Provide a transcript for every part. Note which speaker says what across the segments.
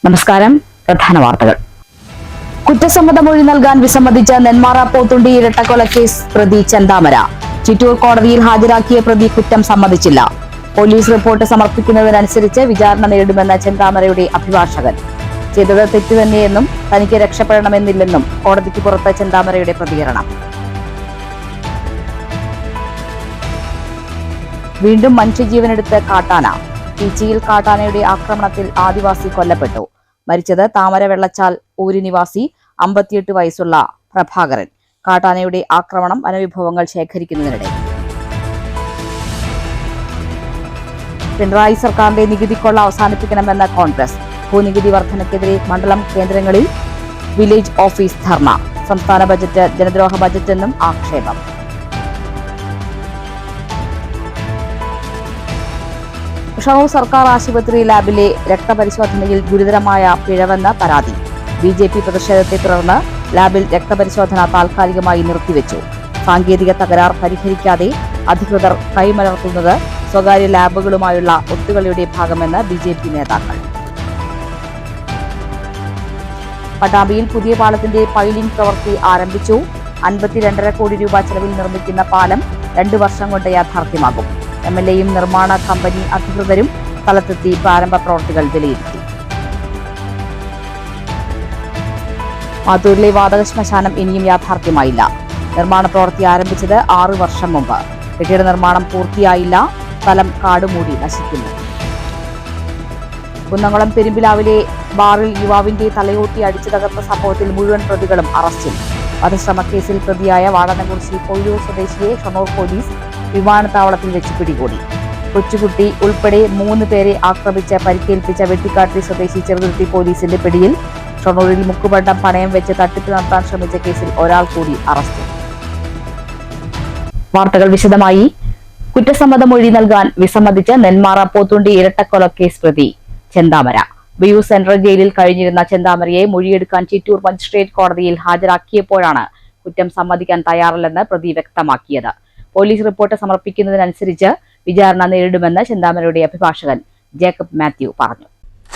Speaker 1: നമസ്കാരം. പ്രധാന വാർത്തകൾ. കുറ്റസമ്മത മൊഴി നൽകാൻ വിസമ്മതിച്ച നെന്മാറ പോത്തുണ്ടി ഇരട്ടക്കൊലക്കേസ് പ്രതി ചെന്താമര ചിറ്റൂർ കോടതിയിൽ ഹാജരാക്കിയ പ്രതി കുറ്റം സമ്മതിച്ചില്ല. പോലീസ് റിപ്പോർട്ട് സമർപ്പിക്കുന്നതിനനുസരിച്ച് വിചാരണ നേരിടുമെന്ന ചെന്താമരയുടെ അഭിഭാഷകൻ. ചെയ്തത് തെറ്റ് തന്നെയെന്നും തനിക്ക് രക്ഷപ്പെടണമെന്നില്ലെന്നും കോടതിക്ക് പുറത്ത് ചെന്താമരയുടെ പ്രതികരണം. വീണ്ടും മനുഷ്യജീവനെടുത്ത് കാട്ടാന. പീച്ചിയിൽ കാട്ടാനയുടെ ആക്രമണത്തിൽ ആദിവാസി കൊല്ലപ്പെട്ടു. മരിച്ചത് താമര വെള്ളച്ചാൽ ഊരി നിവാസി 58 വയസ്സുള്ള പ്രഭാകരൻ. കാട്ടാനയുടെ ആക്രമണം വനവിഭവങ്ങൾ ശേഖരിക്കുന്നതിനിടെ. പിണറായി സർക്കാരിന്റെ നികുതി കൊള്ള അവസാനിപ്പിക്കണമെന്ന് കോൺഗ്രസ്. ഭൂനികുതി വർധനയ്ക്കെതിരെ മണ്ഡലം കേന്ദ്രങ്ങളിൽ വില്ലേജ് ഓഫീസ് ധർണ. സംസ്ഥാന ബജറ്റ് ജനദ്രോഹ ബജറ്റെന്നും ആക്ഷേപം. ഷൊർണൂർ സർക്കാർ ആശുപത്രി ലാബിലെ രക്തപരിശോധനയിൽ ഗുരുതരമായ പിഴവെന്ന പരാതി. BJP പ്രതിഷേധത്തെ തുടർന്ന് ലാബിൽ രക്തപരിശോധന താൽക്കാലികമായി നിർത്തിവെച്ചു. സാങ്കേതിക തകരാർ പരിഹരിക്കാതെ അധികൃതർ കൈമലർത്തുന്നത് സ്വകാര്യ ലാബുകളുമായുള്ള ഒത്തുകളിയുടെ ഭാഗമെന്ന് BJP നേതാക്കൾ. പട്ടാമ്പിയിൽ പുതിയ പാലത്തിന്റെ പൈലിംഗ് പ്രവൃത്തി ആരംഭിച്ചു. 52.5 കോടി രൂപ ചെലവിൽ നിർമ്മിക്കുന്ന പാലം 2 വർഷം കൊണ്ട് യാഥാർത്ഥ്യമാകും. MLAയും നിർമ്മാണ കമ്പനി അധികൃതരും സ്ഥലത്തെത്തി പ്രാരംഭ പ്രവൃത്തികൾ വിലയിരുത്തി. മാത്തൂരിലെ വാതക ശ്മശാനം ഇനിയും യാഥാർത്ഥ്യമായില്ല. നിർമ്മാണ പ്രവൃത്തി ആരംഭിച്ചത് 6 വർഷം മുമ്പ്. കെട്ടിട നിർമ്മാണം പൂർത്തിയായില്ല. സ്ഥലം കാടുമൂടി നശിക്കുന്നു. കുന്നംകുളം പെരുമ്പിലാവിലെ ബാറിൽ യുവാവിന്റെ തലയോട്ടി അടിച്ചു തകർന്ന സംഭവത്തിൽ മുഴുവൻ പ്രതികളും അറസ്റ്റിൽ. വധശ്രമക്കേസിൽ പ്രതിയായ വാടനകുറിശി കൊയ്യൂർ സ്വദേശിയെ ഷൊർണൂർ പോലീസ് വിമാനത്താവളത്തിൽ വെച്ച് പിടികൂടി. കൊച്ചുകുട്ടി ഉൾപ്പെടെ 3 പേരെ ആക്രമിച്ച് പരിക്കേൽപ്പിച്ച വെട്ടിക്കാട്ടി സ്വദേശി ചെറുതുരുത്തി പോലീസിന്റെ പിടിയിൽ. ഷൊർണൂരിൽ മുക്കുപണ്ടം പണയം വെച്ച് തട്ടിപ്പ് നടത്താൻ ശ്രമിച്ച കേസിൽ ഒരാൾ കൂടി അറസ്റ്റ്. വാർത്തകൾ വിശദമായി. കുറ്റസമ്മത മൊഴി നൽകാൻ വിസമ്മതിച്ച് നെന്മാറ പോത്തുണ്ടി ഇരട്ടക്കൊലക്കേസ് പ്രതി ചെന്താമര. BU സെൻട്രൽ ജയിലിൽ കഴിഞ്ഞിരുന്ന ചെന്താമരയെ മൊഴിയെടുക്കാൻ ചിറ്റൂർ മജിസ്ട്രേറ്റ് കോടതിയിൽ ഹാജരാക്കിയപ്പോഴാണ് കുറ്റം സമ്മതിക്കാൻ തയ്യാറല്ലെന്ന് പ്രതി വ്യക്തമാക്കിയത്. പോലീസ് റിപ്പോർട്ട് സമർപ്പിക്കുന്നതിനനുസരിച്ച് വിചാരണ നേരിടുമെന്ന് ചെന്താമരയുടെ അഭിഭാഷകൻ ജേക്കബ് മാത്യു പറഞ്ഞു.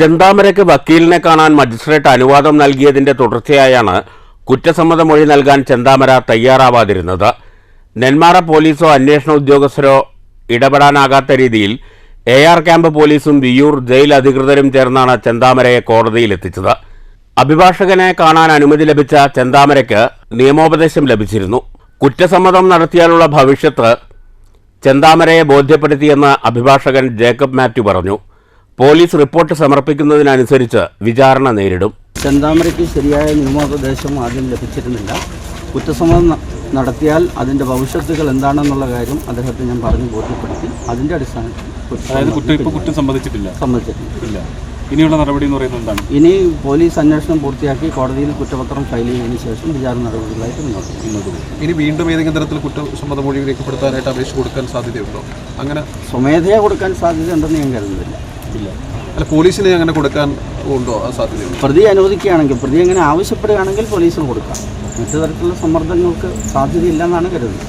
Speaker 2: ചെന്താമരയ്ക്ക് വക്കീലിനെ കാണാൻ മജിസ്ട്രേറ്റ് അനുവാദം നൽകിയതിന്റെ തുടർച്ചയായാണ് കുറ്റസമ്മത മൊഴി നൽകാൻ ചെന്താമര തയ്യാറാവാതിരുന്നത്. നെന്മാറ പോലീസോ അന്വേഷണ ഉദ്യോഗസ്ഥരോ ഇടപെടാനാകാത്ത രീതിയിൽ AR ക്യാമ്പ് പോലീസും വിയ്യൂർ ജയിൽ അധികൃതരും ചേർന്നാണ് ചെന്താമരയെ കോടതിയിലെത്തിച്ചത്. അഭിഭാഷകനെ കാണാൻ അനുമതി ലഭിച്ച ചെന്താമരയ്ക്ക് നിയമോപദേശം ലഭിച്ചിരുന്നു. കുറ്റസമ്മതം നടത്തിയാലുള്ള ഭവിഷ്യത്ത് ചെന്താമരയെ ബോധ്യപ്പെടുത്തിയെന്ന് അഭിഭാഷകൻ ജേക്കബ് മാത്യു പറഞ്ഞു. പോലീസ് റിപ്പോർട്ട് സമർപ്പിക്കുന്നതിനനുസരിച്ച് വിചാരണ നേരിടും.
Speaker 3: ചെന്താമരയ്ക്ക് ശരിയായ നിയമോപദേശം ആദ്യം ലഭിച്ചിരുന്നില്ല. കുറ്റസമ്മതം നടത്തിയാൽ അതിൻ്റെ ഭവിഷ്യത്തുകൾ എന്താണെന്നുള്ള കാര്യം അദ്ദേഹത്തെ ഞാൻ പറഞ്ഞു ബോധ്യപ്പെടുത്തി. അതിൻ്റെ അടിസ്ഥാനത്തിൽ
Speaker 4: കുറ്റം സമ്മതിച്ചിട്ടില്ല. ഇനിയുള്ള നടപടി എന്ന് പറയുന്നത് എന്താണ്?
Speaker 3: ഇനി പോലീസ് അന്വേഷണം പൂർത്തിയാക്കി കോടതിയിൽ കുറ്റപത്രം ഫയൽ ചെയ്തതിനു ശേഷം വിചാരണ നടപടികളായിട്ട് മുന്നോട്ട് പോകും.
Speaker 4: ഇനി വീണ്ടും ഏതെങ്കിലും തരത്തിൽ കുറ്റസമ്മത മൊഴി രേഖപ്പെടുത്താനായിട്ട് അപേക്ഷ കൊടുക്കാൻ സാധ്യതയുണ്ടോ? അങ്ങനെ
Speaker 3: സ്വമേധയാ കൊടുക്കാൻ സാധ്യതയുണ്ടെന്ന് ഞാൻ കരുതുന്നില്ല.
Speaker 4: ഇല്ല. അല്ല, പോലീസിന് അങ്ങനെ കൊടുക്കാൻ ഉണ്ടോ ആ സാധ്യതയുണ്ട്?
Speaker 3: പ്രതി അനുവദിക്കുകയാണെങ്കിൽ, പ്രതി അങ്ങനെ ആവശ്യപ്പെടുകയാണെങ്കിൽ പോലീസിന് കൊടുക്കാം. മറ്റു തരത്തിലുള്ള സമ്മർദ്ദങ്ങൾക്ക് സാധ്യതയില്ലെന്നാണ് കരുതുന്നത്.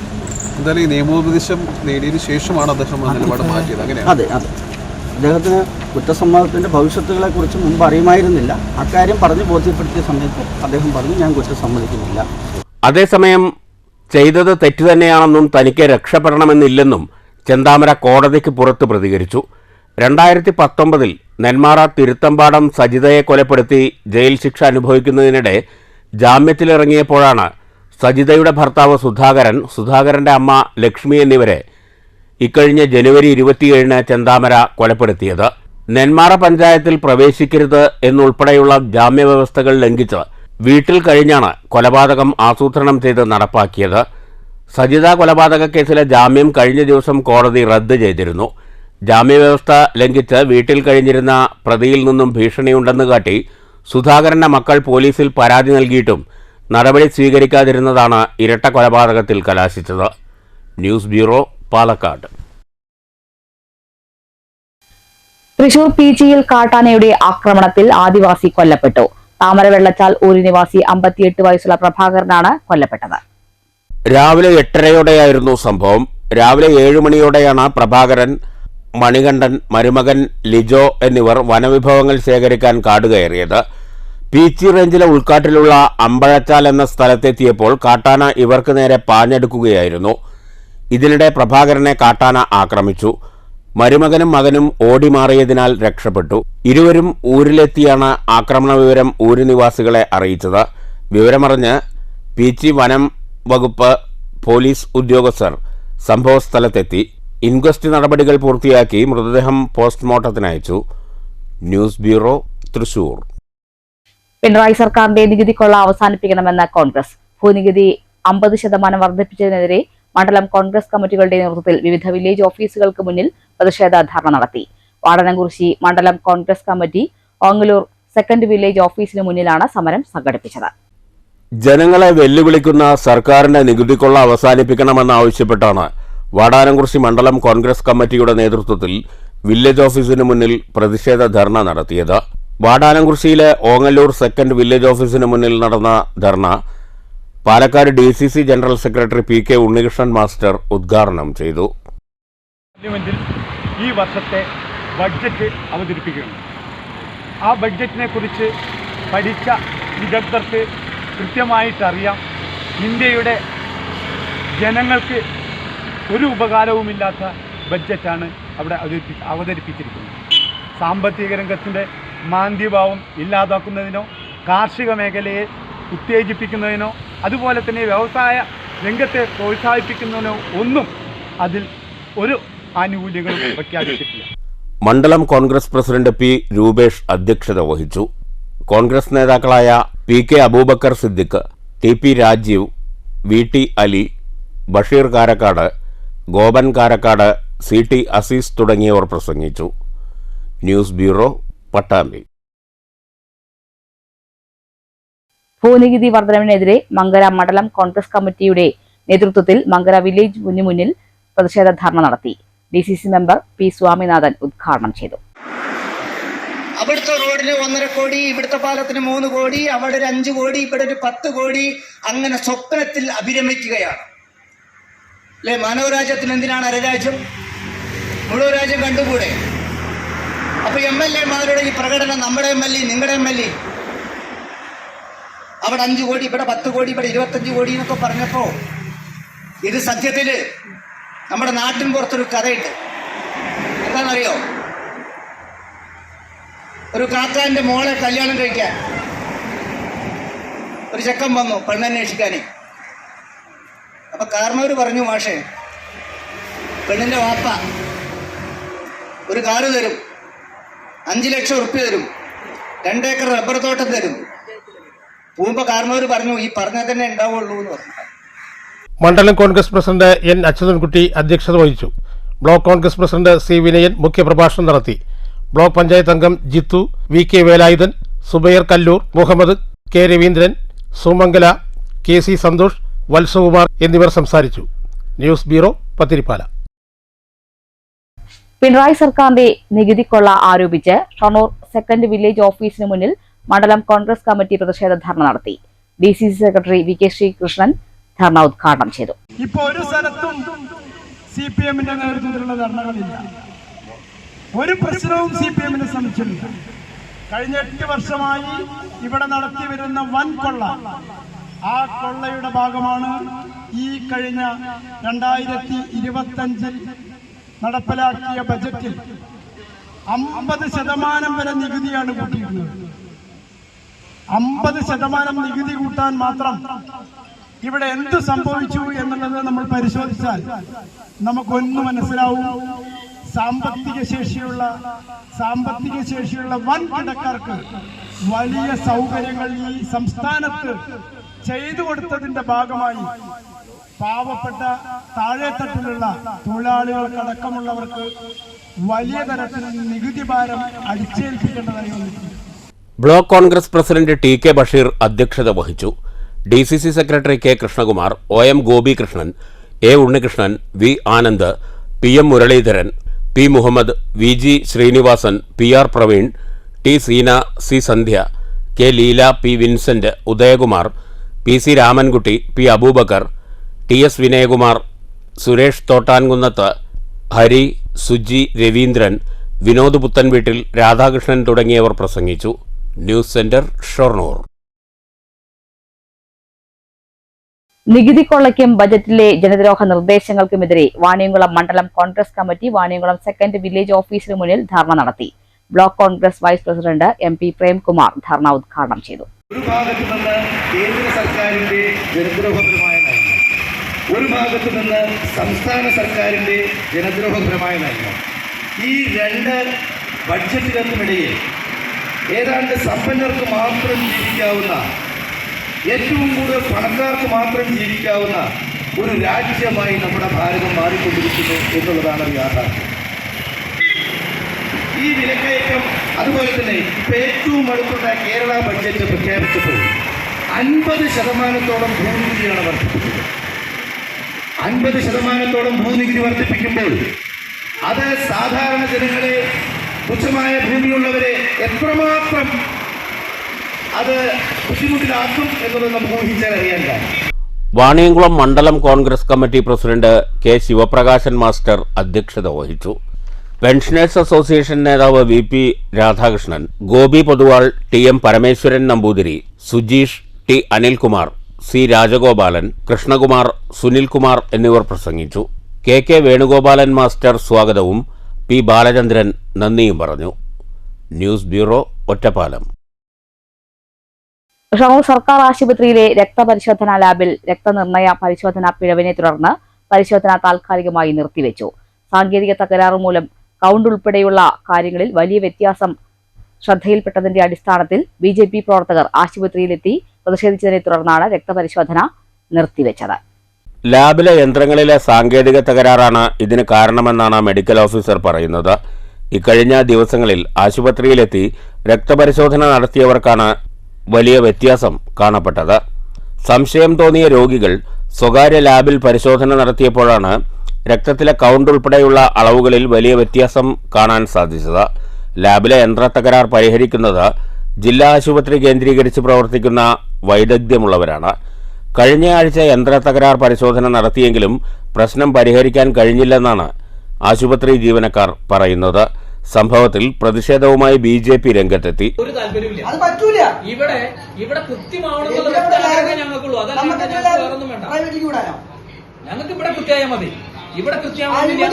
Speaker 4: എന്തായാലും ഈ നിയമോപദേശം നേടിയതിനു ശേഷമാണ് അദ്ദേഹം നിലപാട് മാറ്റിയത്. അങ്ങനെ
Speaker 3: അതെ. അദ്ദേഹത്തിന് കുറ്റസമ്മതത്തിൻ്റെ ഭവിഷ്യത്തുകളെക്കുറിച്ച് മുമ്പ് അറിയുമായിരുന്നില്ല. അക്കാര്യം പറഞ്ഞ് ബോധ്യപ്പെടുത്തിയ സമയത്ത് അദ്ദേഹം പറഞ്ഞു, ഞാൻ കുറ്റം സമ്മതിക്കുന്നില്ല.
Speaker 2: അതേസമയം ചെയ്തത് തെറ്റു തന്നെയാണെന്നും തനിക്ക് രക്ഷപ്പെടണമെന്നില്ലെന്നും ചെന്താമര കോടതിക്ക് പുറത്ത് പ്രതികരിച്ചു. 2019 നെന്മാറ തിരുത്തമ്പാടം സജിതയെ കൊലപ്പെടുത്തി ജയിൽ ശിക്ഷ അനുഭവിക്കുന്നതിനിടെ ജാമ്യത്തിലിറങ്ങിയപ്പോഴാണ് സജിതയുടെ ഭർത്താവ് സുധാകരന്റെ അമ്മ ലക്ഷ്മി എന്നിവരെ ഇക്കഴിഞ്ഞ ജനുവരി 27-ന് ചെന്താമര കൊലപ്പെടുത്തിയത്. നെന്മാറ പഞ്ചായത്തിൽ പ്രവേശിക്കരുത് എന്നുൾപ്പെടെയുള്ള ജാമ്യവ്യവസ്ഥകൾ ലംഘിച്ച് വീട്ടിൽ കഴിഞ്ഞാണ് കൊലപാതകം ആസൂത്രണം ചെയ്ത് നടപ്പാക്കിയത്. സജിത കൊലപാതക കേസിലെ ജാമ്യം കഴിഞ്ഞ ദിവസം കോടതി റദ്ദ് ചെയ്തിരുന്നു. ജാമ്യവ്യവസ്ഥ ലംഘിച്ച് വീട്ടിൽ കഴിഞ്ഞിരുന്ന പ്രതിയിൽ നിന്നും ഭീഷണിയുണ്ടെന്ന് കാട്ടി സുധാകരന്റെ മക്കൾ പോലീസിൽ പരാതി നൽകിയിട്ടും നടപടി സ്വീകരിക്കാതിരുന്നതാണ് ഇരട്ട കൊലപാതകത്തിൽ കലാശിച്ചത്. News bureau, Palakkad.
Speaker 1: തൃശൂർ പീച്ചിയിൽ കാട്ടാനയുടെ ആക്രമണത്തിൽ ആദിവാസി കൊല്ലപ്പെട്ടു. താമര വെള്ളച്ചാൽ ഊരി നിവാസി 58 വയസ്സുള്ള പ്രഭാകരനാണ് കൊല്ലപ്പെട്ടത്.
Speaker 2: രാവിലെ 8:30യോടെയായിരുന്നു സംഭവം. രാവിലെ 7 മണിയോടെയാണ് പ്രഭാകരൻ മണികണ്ഠൻ, മരുമകൻ ലിജോ എന്നിവർ വനവിഭവങ്ങൾ ശേഖരിക്കാൻ കാട് കയറിയത്. പീച്ചി റേഞ്ചിലെ ഉൾക്കാട്ടിലുള്ള അമ്പഴച്ചാൽ എന്ന സ്ഥലത്തെത്തിയപ്പോൾ കാട്ടാന ഇവർക്ക് നേരെ പാഞ്ഞെടുക്കുകയായിരുന്നു. ഇതിനിടെ പ്രഭാകരനെ കാട്ടാന ആക്രമിച്ചു. മരുമകനും മകനും ഓടിമാറിയതിനാൽ രക്ഷപ്പെട്ടു. ഇരുവരും ഊരിലെത്തിയാണ് ആക്രമണ വിവരം ഊര് നിവാസികളെ അറിയിച്ചത്. വിവരമറിഞ്ഞ് പീച്ചി വനം വകുപ്പ് പോലീസ് ഉദ്യോഗസ്ഥർ സംഭവസ്ഥലത്തെത്തി ഇൻക്വസ്റ്റ് നടപടികൾ പൂർത്തിയാക്കി മൃതദേഹം പോസ്റ്റ്മോർട്ടത്തിനയച്ചു. News bureau, Thrissur.
Speaker 1: പിണറായി സർക്കാരിന്റെ നികുതി കൊള്ള അവസാനിപ്പിക്കണമെന്ന് കോൺഗ്രസ്. ഭൂനികുതി 50% വർദ്ധിപ്പിച്ചതിനെതിരെ മണ്ഡലം കോൺഗ്രസ് കമ്മിറ്റികളുടെ നേതൃത്വത്തിൽ വിവിധ വില്ലേജ് ഓഫീസുകൾക്ക് മുന്നിൽ പ്രതിഷേധ ധർണ നടത്തി. വാടനംകുറിശി മണ്ഡലം Congress committee Ongallur second village ഓഫീസിന് മുന്നിലാണ് സമരം സംഘടിപ്പിച്ചത്.
Speaker 2: ജനങ്ങളെ വെല്ലുവിളിക്കുന്ന സർക്കാരിന്റെ നികുതി കൊള്ള അവസാനിപ്പിക്കണമെന്നാവശ്യപ്പെട്ടാണ് വാടാനംകുറിശി മണ്ഡലം കോൺഗ്രസ് കമ്മിറ്റിയുടെ നേതൃത്വത്തിൽ വില്ലേജ് ഓഫീസിന് മുന്നിൽ പ്രതിഷേധ ധർണ നടത്തിയത്. വാടാനംകുറിശിയിലെ ഓങ്ങല്ലൂർ സെക്കൻഡ് വില്ലേജ് ഓഫീസിന് മുന്നിൽ നടന്ന dharna Palakkad DCC general secretary PK Unnikrishnan master ഉദ്ഘാടനം ചെയ്തു.
Speaker 5: പാർലമെന്റിൽ ഈ വർഷത്തെ ബഡ്ജറ്റ് അവതരിപ്പിക്കുകയാണ്. ആ ബഡ്ജറ്റിനെ കുറിച്ച് പഠിച്ച വിദഗ്ധർക്ക് കൃത്യമായിട്ടറിയാം, ഇന്ത്യയുടെ ജനങ്ങൾക്ക് ഒരു ഉപകാരവുമില്ലാത്ത ബഡ്ജറ്റാണ് അവിടെ അവതരിപ്പിച്ചിരിക്കുന്നത്. സാമ്പത്തിക രംഗത്തിൻ്റെ മാന്ദ്യഭാവം ഇല്ലാതാക്കുന്നതിനോ കാർഷിക മേഖലയെ ഉത്തേജിപ്പിക്കുന്നതിനോ അതുപോലെ തന്നെ വ്യവസായ രംഗത്തെ പ്രോത്സാഹിപ്പിക്കുന്നതിനോ ഒന്നും അതിൽ ഒരു ആനുകൂല്യങ്ങളും പ്രഖ്യാപിച്ചിട്ടില്ല.
Speaker 2: മണ്ഡലം കോൺഗ്രസ് പ്രസിഡന്റ് P. രൂപേഷ് അധ്യക്ഷത വഹിച്ചു. കോൺഗ്രസ് നേതാക്കളായ PK Abubakar Siddique, TP Rajeev, VT Ali, Basheer Karakkad, Gopan Karakkad, CT Azeez തുടങ്ങിയവർ പ്രസംഗിച്ചു. News bureau, Pattambi.
Speaker 1: ഭൂനികുതി വർധനവിനെതിരെ മങ്കര മണ്ഡലം കോൺഗ്രസ് കമ്മിറ്റിയുടെ നേതൃത്വത്തിൽ മങ്കര വില്ലേജ് മുന്നിൽ പ്രതിഷേധ ധർണ നടത്തി. DCC member P. സ്വാമിനാഥൻ ഉദ്ഘാടനം ചെയ്തു.
Speaker 6: അവിടുത്തെ റോഡിന് 1.5 കോടി, ഇവിടുത്തെ പാലത്തിന് 3 കോടി, അവിടെ ഒരു 5 കോടി, ഇവിടെ ഒരു 10 കോടി, അങ്ങനെ സ്വപ്നത്തിൽ അഭിരമിക്കുകയാണ് അല്ലെ? മാനവരാജ്യത്തിന് എന്തിനാണ് അരരാജ്യം? മുഴുവൻ രാജ്യം കണ്ടുകൂടെ? അപ്പൊ MLA മാരുടെ ഈ പ്രകടനം, നമ്മുടെ MLA, നിങ്ങളുടെ MLA, അവിടെ 5 കോടി, ഇവിടെ 10 കോടി, ഇവിടെ 25 കോടി എന്നൊക്കെ പറഞ്ഞപ്പോ ഇത് സത്യത്തില് നമ്മുടെ നാട്ടിൻ പുറത്തൊരു കഥയുണ്ട്. എന്താണെന്നറിയോ? ഒരു കാക്കാന്റെ മോളെ കല്യാണം കഴിക്കാൻ ഒരു ചെക്കൻ വന്നു പെണ്ണന്വേഷിക്കാനേ. അപ്പൊ കാരണവര് പറഞ്ഞു, മാഷേ, പെണ്ണിന്റെ വാപ്പ ഒരു കാറ് തരും, 5 ലക്ഷം ഉറുപ്പ്യ തരും, 2 ഏക്കർ റബ്ബർ തോട്ടം തരും. പോകുമ്പോ കാരണവര് പറഞ്ഞു, ഈ പറഞ്ഞാൽ തന്നെ ഉണ്ടാവുള്ളൂ എന്ന് പറഞ്ഞു.
Speaker 7: മണ്ഡലം കോൺഗ്രസ് പ്രസിഡന്റ് N. അച്യുതൻകുട്ടി അധ്യക്ഷത വഹിച്ചു. Block Congress president C. Vinayan മുഖ്യപ്രഭാഷണം നടത്തി. ബ്ലോക്ക് പഞ്ചായത്ത് അംഗം Jithu, VK Velayudhan, Zubair Kallur, Muhammad, K. Raveendran, Sumangala, KC Santhosh, Valsakumar എന്നിവർ സംസാരിച്ചു. News bureau, Pathiripala.
Speaker 1: പിണറായി സർക്കാരിന്റെ നികുതി കൊള്ള ആരോപിച്ച് ഷൊർണൂർ സെക്കൻഡ് വില്ലേജ് ഓഫീസിന് മുന്നിൽ മണ്ഡലം കോൺഗ്രസ് കമ്മിറ്റി പ്രതിഷേധ ധർണ നടത്തി. DCC സെക്രട്ടറി VK ശ്രീകൃഷ്ണൻ ധർണ ഉദ്ഘാടനം ചെയ്തു.
Speaker 5: ഇപ്പോൾ ഒരു സ്ഥലത്തും CPM-ന്റെ നേതൃത്വത്തിലുള്ള ധർണകളില്ല. ഒരു പ്രശ്നവും CPM-നെ സംബന്ധിച്ചില്ല. കഴിഞ്ഞ 8 വർഷമായി ഇവിടെ നടത്തി വരുന്ന വൻ കൊള്ള, ആ കൊള്ളയുടെ ഭാഗമാണ് ഈ കഴിഞ്ഞ 2025 നടപ്പിലാക്കിയ ബജറ്റിൽ 50% വരെ നികുതിയാണ് കൂട്ടിയിരുന്നത്. 50% നികുതി കൂട്ടാൻ മാത്രം ഇവിടെ എന്ത് സംഭവിച്ചു എന്നുള്ളത് നമ്മൾ പരിശോധിച്ചാൽ നമുക്കൊന്ന് മനസ്സിലാവും. സാമ്പത്തിക ശേഷിയുള്ള വൻകിടക്കാർക്ക് വലിയ സൗകര്യങ്ങൾ ഈ സംസ്ഥാനത്ത് ചെയ്തു കൊടുത്തതിന്റെ ഭാഗമായി പാവപ്പെട്ട താഴെത്തട്ടിലുള്ള തൊഴിലാളികൾക്കടക്കമുള്ളവർക്ക് വലിയ തരത്തിൽ നികുതി ഭാരം അടിച്ചേൽപ്പിക്കേണ്ടതായി വന്നിട്ടുണ്ട്.
Speaker 2: Block Congress president TK Basheer അധ്യക്ഷത വഹിച്ചു. DCC secretary K. Krishnakumar, OM Gopikrishnan, A. Unnikrishnan, V. Anand, PM Muraleedharan, P. Muhammad, VG Sreenivasan, PR Praveen, T. Seena, C. Sandhya, K. Leela, P. Vincent, Udayakumar, PC Ramankutty, P. Abubakar, TS Vinayakumar, Suresh Thottankunnath, Hari, Suji Raveendran, Vinod Puthanveettil, Radhakrishnan തുടങ്ങിയവർ പ്രസംഗിച്ചു. News centre, Shoranur.
Speaker 1: നികുതി കൊള്ളയ്ക്കും ബജറ്റിലെ ജനദ്രോഹ നിർദ്ദേശങ്ങൾക്കുമെതിരെ വാണിയംകുളം മണ്ഡലം Congress committee Vaniyamkulam second village ഓഫീസിന് മുന്നിൽ ധർണ നടത്തി. Block Congress vice president MP Premkumar dharna ഉദ്ഘാടനം ചെയ്തു.
Speaker 8: ഒരു ഭാഗത്തു നിന്ന് കേന്ദ്ര സർക്കാരിന്റെ ജനദ്രോഹപരമായ നയങ്ങൾ, ഒരു ഭാഗത്തു നിന്ന് സംസ്ഥാന സർക്കാരിന്റെ ജനദ്രോഹപരമായ നയങ്ങൾ, ഈ രണ്ട് ബഡ്ജറ്റുകൾക്കുമിടയിൽ ഏതാണ്ട് സമ്പന്നർക്ക് മാത്രം ജീവിക്കാവുന്ന, ഏറ്റവും കൂടുതൽ പണക്കാർക്ക് മാത്രം ജീവിക്കാവുന്ന ഒരു രാജ്യമായി നമ്മുടെ ഭാരതം മാറിക്കൊണ്ടിരിക്കുന്നു എന്നുള്ളതാണ് യാഥാർത്ഥ്യം. ഈ വിലക്കയറ്റം, അതുപോലെ തന്നെ ഇപ്പം ഏറ്റവും അടുത്തുള്ള കേരള ബഡ്ജറ്റ് പ്രഖ്യാപിച്ചപ്പോൾ 50% ഭൂനികുതിയാണ് വർദ്ധിപ്പിച്ചത്. 50% ഭൂനികുതി വർദ്ധിപ്പിക്കുമ്പോൾ അത് സാധാരണ ജനങ്ങളെ, തുച്ഛമായ ഭൂമിയുള്ളവരെ എത്രമാത്രം അത് ബുദ്ധിമുട്ടിലാക്കും എന്നുള്ളത് നമുക്ക് ഊഹിച്ചാൽ അറിയാൻ കഴിയും.
Speaker 2: വാണിയംകുളം മണ്ഡലം Congress committee president K. Sivaprakashan master അധ്യക്ഷത വഹിച്ചു. പെൻഷനേഴ്സ് അസോസിയേഷൻ നേതാവ് VP Radhakrishnan, Gopi Poduval, TM Parameswaran Namboothiri, Sujeesh, T. Anilkumar, C. Rajagopalan, Krishnakumar, Sunilkumar എന്നിവർ പ്രസംഗിച്ചു. KK വേണുഗോപാലൻ മാസ്റ്റർ സ്വാഗതവും P. ബാലചന്ദ്രൻ നന്ദിയും പറഞ്ഞു. News bureau, Ottapalam.
Speaker 1: ഷൊർണൂർ സർക്കാർ ആശുപത്രിയിലെ രക്തപരിശോധനാ ലാബിൽ രക്തനിർണയ പരിശോധനാ പിഴവിനെ തുടർന്ന് പരിശോധന താൽക്കാലികമായി നിർത്തിവെച്ചു. സാങ്കേതിക തകരാറ് മൂലം കൗണ്ട് ഉൾപ്പെടെയുള്ള കാര്യങ്ങളിൽ വലിയ വ്യത്യാസം ശ്രദ്ധയിൽപ്പെട്ടതിന്റെ അടിസ്ഥാനത്തിൽ BJP പ്രവർത്തകർ ആശുപത്രിയിലെത്തി പ്രതിഷേധിച്ചതിനെ തുടർന്നാണ് രക്തപരിശോധന നിർത്തിവെച്ചത്.
Speaker 2: ലാബിലെ യന്ത്രങ്ങളിലെ സാങ്കേതിക തകരാറാണ് ഇതിന് കാരണമെന്നാണ് മെഡിക്കൽ ഓഫീസർ പറയുന്നത്. ഇക്കഴിഞ്ഞ ദിവസങ്ങളിൽ ആശുപത്രിയിലെത്തി രക്തപരിശോധന നടത്തിയവർക്കാണ് വലിയ വ്യത്യാസം കാണപ്പെട്ടത്. സംശയം തോന്നിയ രോഗികൾ സ്വകാര്യ ലാബിൽ പരിശോധന നടത്തിയപ്പോഴാണ് രക്തത്തിലെ കൗണ്ട് ഉൾപ്പെടെയുള്ള അളവുകളിൽ വലിയ വ്യത്യാസം കാണാൻ സാധിച്ചത്. ലാബിലെ യന്ത്രത്തകരാർ പരിഹരിക്കുന്നത് ജില്ലാ ആശുപത്രി കേന്ദ്രീകരിച്ച് പ്രവർത്തിക്കുന്ന വൈദഗ്ധ്യമുള്ളവരാണ്. കഴിഞ്ഞ ആഴ്ച യന്ത്രത്തകരാർ പരിശോധന നടത്തിയെങ്കിലും പ്രശ്നം പരിഹരിക്കാൻ കഴിഞ്ഞില്ലെന്നാണ് ആശുപത്രി ജീവനക്കാർ പറയുന്നത്. സംഭവത്തിൽ പ്രതിഷേധവുമായി BJP രംഗത്തെത്തി.
Speaker 9: ഒരു താല്പര്യമില്ല, അത് പറ്റൂല. ഇവിടെ കൃത്യമാവണമെന്നുള്ള വ്യക്തത ഞങ്ങൾക്കുള്ളൂ. അതല്ലാതെ വേറൊന്നും വേണ്ട. ഞങ്ങൾക്ക് ഇവിടെ കൃത്യമായ മതി. ഇവിടെ കൃത്യമായിട്ടില്ല.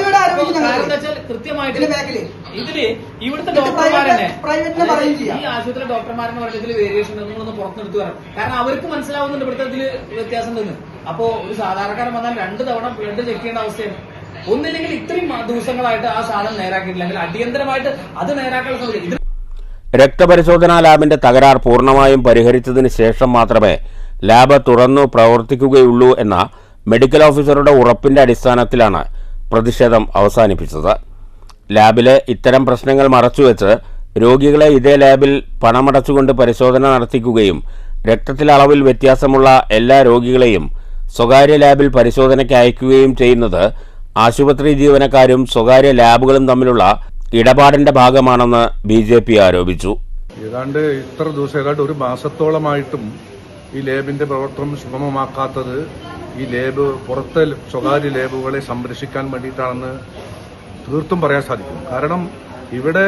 Speaker 9: കാരണം എന്താ വെച്ചാൽ കൃത്യമായിട്ട് ഇതില് ഇവിടുത്തെ ഡോക്ടർമാരെന്നെ, ഈ ആശുപത്രി ഡോക്ടർമാരെന്ന് പറഞ്ഞ ഇതിൽ വേരിയേഷൻ നിങ്ങളൊന്ന് പുറത്തെടുത്ത് വരണം. കാരണം അവർക്ക് മനസ്സിലാവുന്നുണ്ട് ഇവിടുത്തെ ഇതിൽ വ്യത്യാസം ഉണ്ടെന്ന്. അപ്പോ ഒരു സാധാരണക്കാരൻ വന്നാൽ 2 തവണ ബ്ലഡ് ചെക്ക് ചെയ്യേണ്ട അവസ്ഥയാണ്. ഒന്നില്ലെങ്കിൽ ഇത്രയും ദിവസങ്ങളായിട്ട് ആ സാധനം നേരാക്കിയിട്ടില്ലെങ്കിൽ അടിയന്തരമായിട്ട് അത് നേരാക്കാനുള്ള സൗകര്യം.
Speaker 2: രക്തപരിശോധനാ ലാബിന്റെ തകരാർ പൂർണ്ണമായും പരിഹരിച്ചതിന് ശേഷം മാത്രമേ ലാബ് തുറന്നു പ്രവർത്തിക്കുകയുള്ളൂ എന്ന മെഡിക്കൽ ഓഫീസറുടെ ഉറപ്പിന്റെ അടിസ്ഥാനത്തിലാണ് പ്രതിഷേധം അവസാനിപ്പിച്ചത്. ലാബിലെ ഇത്തരം പ്രശ്നങ്ങൾ മറച്ചുവെച്ച് രോഗികളെ ഇതേ ലാബിൽ പണമടച്ചുകൊണ്ട് പരിശോധന നടത്തിക്കുകയും രക്തത്തിലെ അളവിൽ വ്യത്യാസമുള്ള എല്ലാ രോഗികളെയും സ്വകാര്യ ലാബിൽ പരിശോധനയ്ക്ക് അയക്കുകയും ചെയ്യുന്നത് ആശുപത്രി ജീവനക്കാരും സ്വകാര്യ ലാബുകളും തമ്മിലുള്ള ഇടപാടിന്റെ ഭാഗമാണെന്ന് BJP ആരോപിച്ചു.
Speaker 10: ഏതാണ്ട് ഇത്ര ദിവസം, ഏതാണ്ട് ഒരു മാസത്തോളമായിട്ടും ഈ ലാബിന്റെ പ്രവർത്തനം സുഗമമാക്കാത്തത് ഈ ലാബ് പുറത്തെ സ്വകാര്യ ലാബുകളെ സംരക്ഷിക്കാൻ വേണ്ടിയിട്ടാണെന്ന് തീർത്തും പറയാൻ സാധിക്കും. കാരണം ഇവിടെ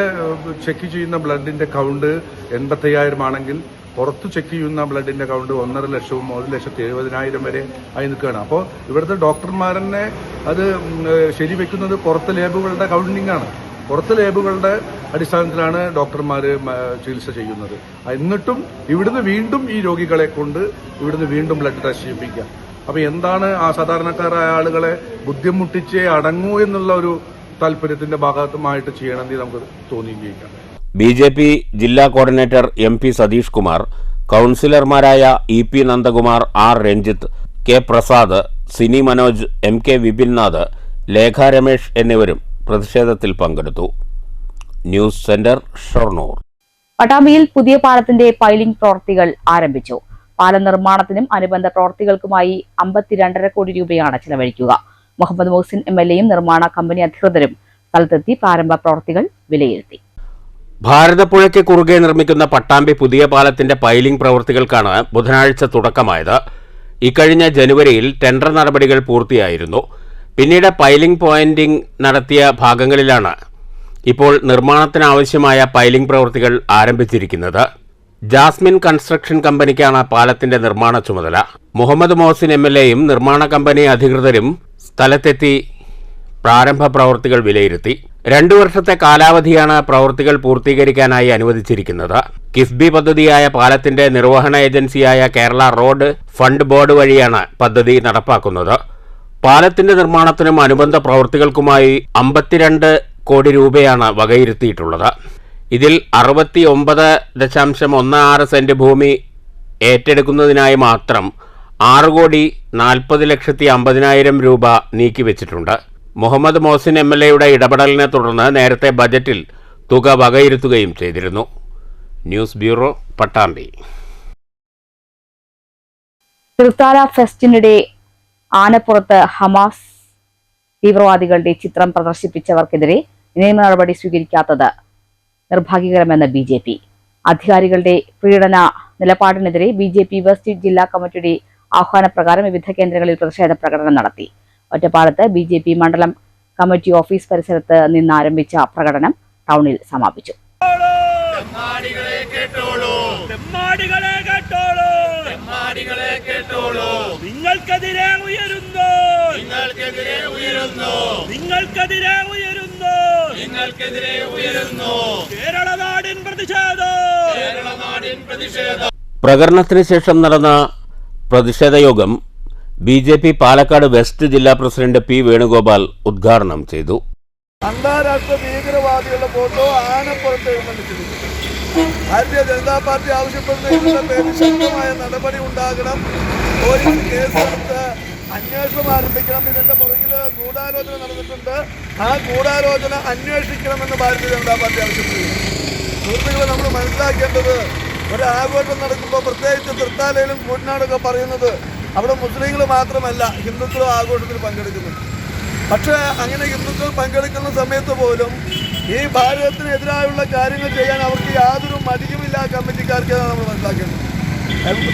Speaker 10: ചെക്ക് ചെയ്യുന്ന ബ്ലഡിന്റെ കൗണ്ട് 85,000 ആണെങ്കിൽ പുറത്ത് ചെക്ക് ചെയ്യുന്ന ബ്ലഡിന്റെ കൗണ്ട് 1.5 ലക്ഷവും 1,70,000 വരെ ആയി നിൽക്കുകയാണ്. അപ്പോൾ ഇവിടുത്തെ ഡോക്ടർമാരെന്നെ അത് ശരിവെക്കുന്നത് പുറത്തെ ലാബുകളുടെ കൗണ്ടിംഗ് ആണ്. പുറത്തെ ലാബുകളുടെ അടിസ്ഥാനത്തിലാണ് ഡോക്ടർമാർ ചികിത്സ ചെയ്യുന്നത്. എന്നിട്ടും ഇവിടുന്ന് വീണ്ടും ഈ രോഗികളെ കൊണ്ട് ഇവിടുന്ന് വീണ്ടും ബ്ലഡ് ടെസ്റ്റ് ചെയ്യിപ്പിക്കുക. അപ്പോൾ എന്താണ് ആ സാധാരണക്കാരായ ആളുകളെ ബുദ്ധിമുട്ടിച്ചേ അടങ്ങൂ എന്നുള്ള ഒരു താല്പര്യത്തിന്റെ ഭാഗമായിട്ട് ചെയ്യണമെന്ന് നമുക്ക് തോന്നിയിരിക്കുകയാണ്.
Speaker 2: BJP ജില്ലാ കോർഡിനേറ്റർ MP സതീഷ് കുമാർ, കൗൺസിലർമാരായ EP Nandakumar, R Ranjith, K Prasad, Sini Manoj, MK Vipinnath, Lekha Ramesh എന്നിവരും പ്രതിഷേധത്തിൽ പങ്കെടുത്തു. News centre, Shoranur.
Speaker 1: പട്ടാമ്പിയിൽ പുതിയ പാലത്തിന്റെ പൈലിംഗ് പ്രവൃത്തികൾ ആരംഭിച്ചു. പാലം നിർമ്മാണത്തിനും അനുബന്ധ പ്രവൃത്തികൾക്കുമായി 52.5 കോടി രൂപയാണ് ചെലവഴിക്കുക. മുഹമ്മദ് മുഹസിൻ MLAയും നിർമ്മാണ കമ്പനി അധികൃതരും സ്ഥലത്തെത്തി പ്രാരംഭ പ്രവൃത്തികൾ വിലയിരുത്തി.
Speaker 2: ഭാരതപ്പുഴയ്ക്ക് കുറുകെ നിർമ്മിക്കുന്ന പട്ടാമ്പി പുതിയ പാലത്തിന്റെ പൈലിംഗ് പ്രവൃത്തികൾക്കാണ് ബുധനാഴ്ച തുടക്കമായത്. ഇക്കഴിഞ്ഞ ജനുവരിയിൽ ടെൻഡർ നടപടികൾ പൂർത്തിയായിരുന്നു. പിന്നീട് പൈലിംഗ് പോയിന്റിംഗ് നടത്തിയ ഭാഗങ്ങളിലാണ് ഇപ്പോൾ നിർമ്മാണത്തിനാവശ്യമായ പൈലിംഗ് പ്രവൃത്തികൾ ആരംഭിച്ചിരിക്കുന്നത്. ജാസ്മിൻ കൺസ്ട്രക്ഷൻ കമ്പനിക്കാണ് പാലത്തിന്റെ നിർമ്മാണ ചുമതല. മുഹമ്മദ് മോഹസിൻ MLAയും നിർമ്മാണ കമ്പനി അധികൃതരും സ്ഥലത്തെത്തി പ്രാരംഭ പ്രവൃത്തികൾ വിലയിരുത്തി. 2 വർഷത്തെ കാലാവധിയാണ് പ്രവൃത്തികൾ പൂർത്തീകരിക്കാനായി അനുവദിച്ചിരിക്കുന്നത്. കിഫ്ബി പദ്ധതിയായ പാലത്തിന്റെ നിർവഹണ ഏജൻസിയായ കേരള റോഡ് ഫണ്ട് ബോർഡ് വഴിയാണ് പദ്ധതി നടപ്പാക്കുന്നത്. പാലത്തിന്റെ നിർമ്മാണത്തിനും അനുബന്ധ പ്രവൃത്തികൾക്കുമായി 52 കോടി രൂപയാണ് വകയിരുത്തിയിട്ടുള്ളത്. ഇതിൽ 69.16 സെന്റ് ഭൂമി ഏറ്റെടുക്കുന്നതിനായി മാത്രം 6,40,50,000 രൂപ നീക്കിവെച്ചിട്ടുണ്ട്. മുഹമ്മദ് മോഹസിൻ MLAയുടെ ഇടപെടലിനെ തുടർന്ന് നേരത്തെ ബജറ്റിൽ തുക വകയിരുത്തുകയും ചെയ്തിരുന്നു. News bureau, Pattambi.
Speaker 1: തൃത്താല ഫെസ്റ്റിനിടെ ആനപ്പുറത്ത് ഹമാസ് തീവ്രവാദികളുടെ ചിത്രം പ്രദർശിപ്പിച്ചവർക്കെതിരെ നിയമ നടപടി സ്വീകരിക്കാത്തത് നിർഭാഗ്യകരമെന്ന് BJP. അധികാരികളുടെ പീഡന നിലപാടിനെതിരെ BJP വെസ്റ്റ് ജില്ലാ കമ്മിറ്റിയുടെ ആഹ്വാനപ്രകാരം വിവിധ കേന്ദ്രങ്ങളിൽ പ്രതിഷേധ പ്രകടനം നടത്തി. ഒറ്റപ്പാലത്ത് BJP മണ്ഡലം കമ്മിറ്റി ഓഫീസ് പരിസരത്ത് നിന്ന് ആരംഭിച്ച പ്രകടനം ടൗണിൽ സമാപിച്ചു.
Speaker 2: പ്രകടനത്തിന് ശേഷം നടന്ന പ്രതിഷേധ യോഗം BJP പാലക്കാട് വെസ്റ്റ് ജില്ലാ പ്രസിഡന്റ് P. വേണുഗോപാൽ ഉദ്ഘാടനം ചെയ്തു.
Speaker 5: അന്താരാഷ്ട്ര ഭീകരവാദികളുടെ ഫോട്ടോ ആനപ്പുറത്ത് എഴുന്നള്ളിച്ചിരിക്കുന്നു. ഭാരതീയ ജനതാ പാർട്ടി ആവശ്യപ്പെടുന്ന ഇതിന്റെ പേരിൽ ശക്തമായ നടപടി ഉണ്ടാകണം. പോലീസ് കേസെടുത്ത് അന്വേഷണം ആരംഭിക്കണം. ഇതിന്റെ പുറകിൽ ഗൂഢാലോചന നടന്നിട്ടുണ്ട്. ആ ഗൂഢാലോചന അന്വേഷിക്കണമെന്ന് ഭാരതീയ ജനതാ പാർട്ടി ആവശ്യപ്പെടുന്നു. സുഹൃത്തുക്കളെ, നമ്മൾ മനസ്സിലാക്കേണ്ടത് ഒരു ആഘോഷം നടക്കുമ്പോൾ, പ്രത്യേകിച്ച് തൃത്താലയിലും കൂറ്റനാടൊക്കെ പറയുന്നത് അവിടെ മുസ്ലിങ്ങൾ മാത്രമല്ല ഹിന്ദുക്കളും ആഘോഷത്തിൽ പങ്കെടുക്കുന്നുണ്ട്. പക്ഷേ അങ്ങനെ ഹിന്ദുക്കൾ പങ്കെടുക്കുന്ന സമയത്ത് പോലും ഈ ഭാരതത്തിനെതിരായുള്ള കാര്യങ്ങൾ ചെയ്യാൻ അവർക്ക് യാതൊരു മടിയുമില്ല കമ്മിറ്റിക്കാർക്ക്. നമ്മൾ മനസ്സിലാക്കേണ്ടത്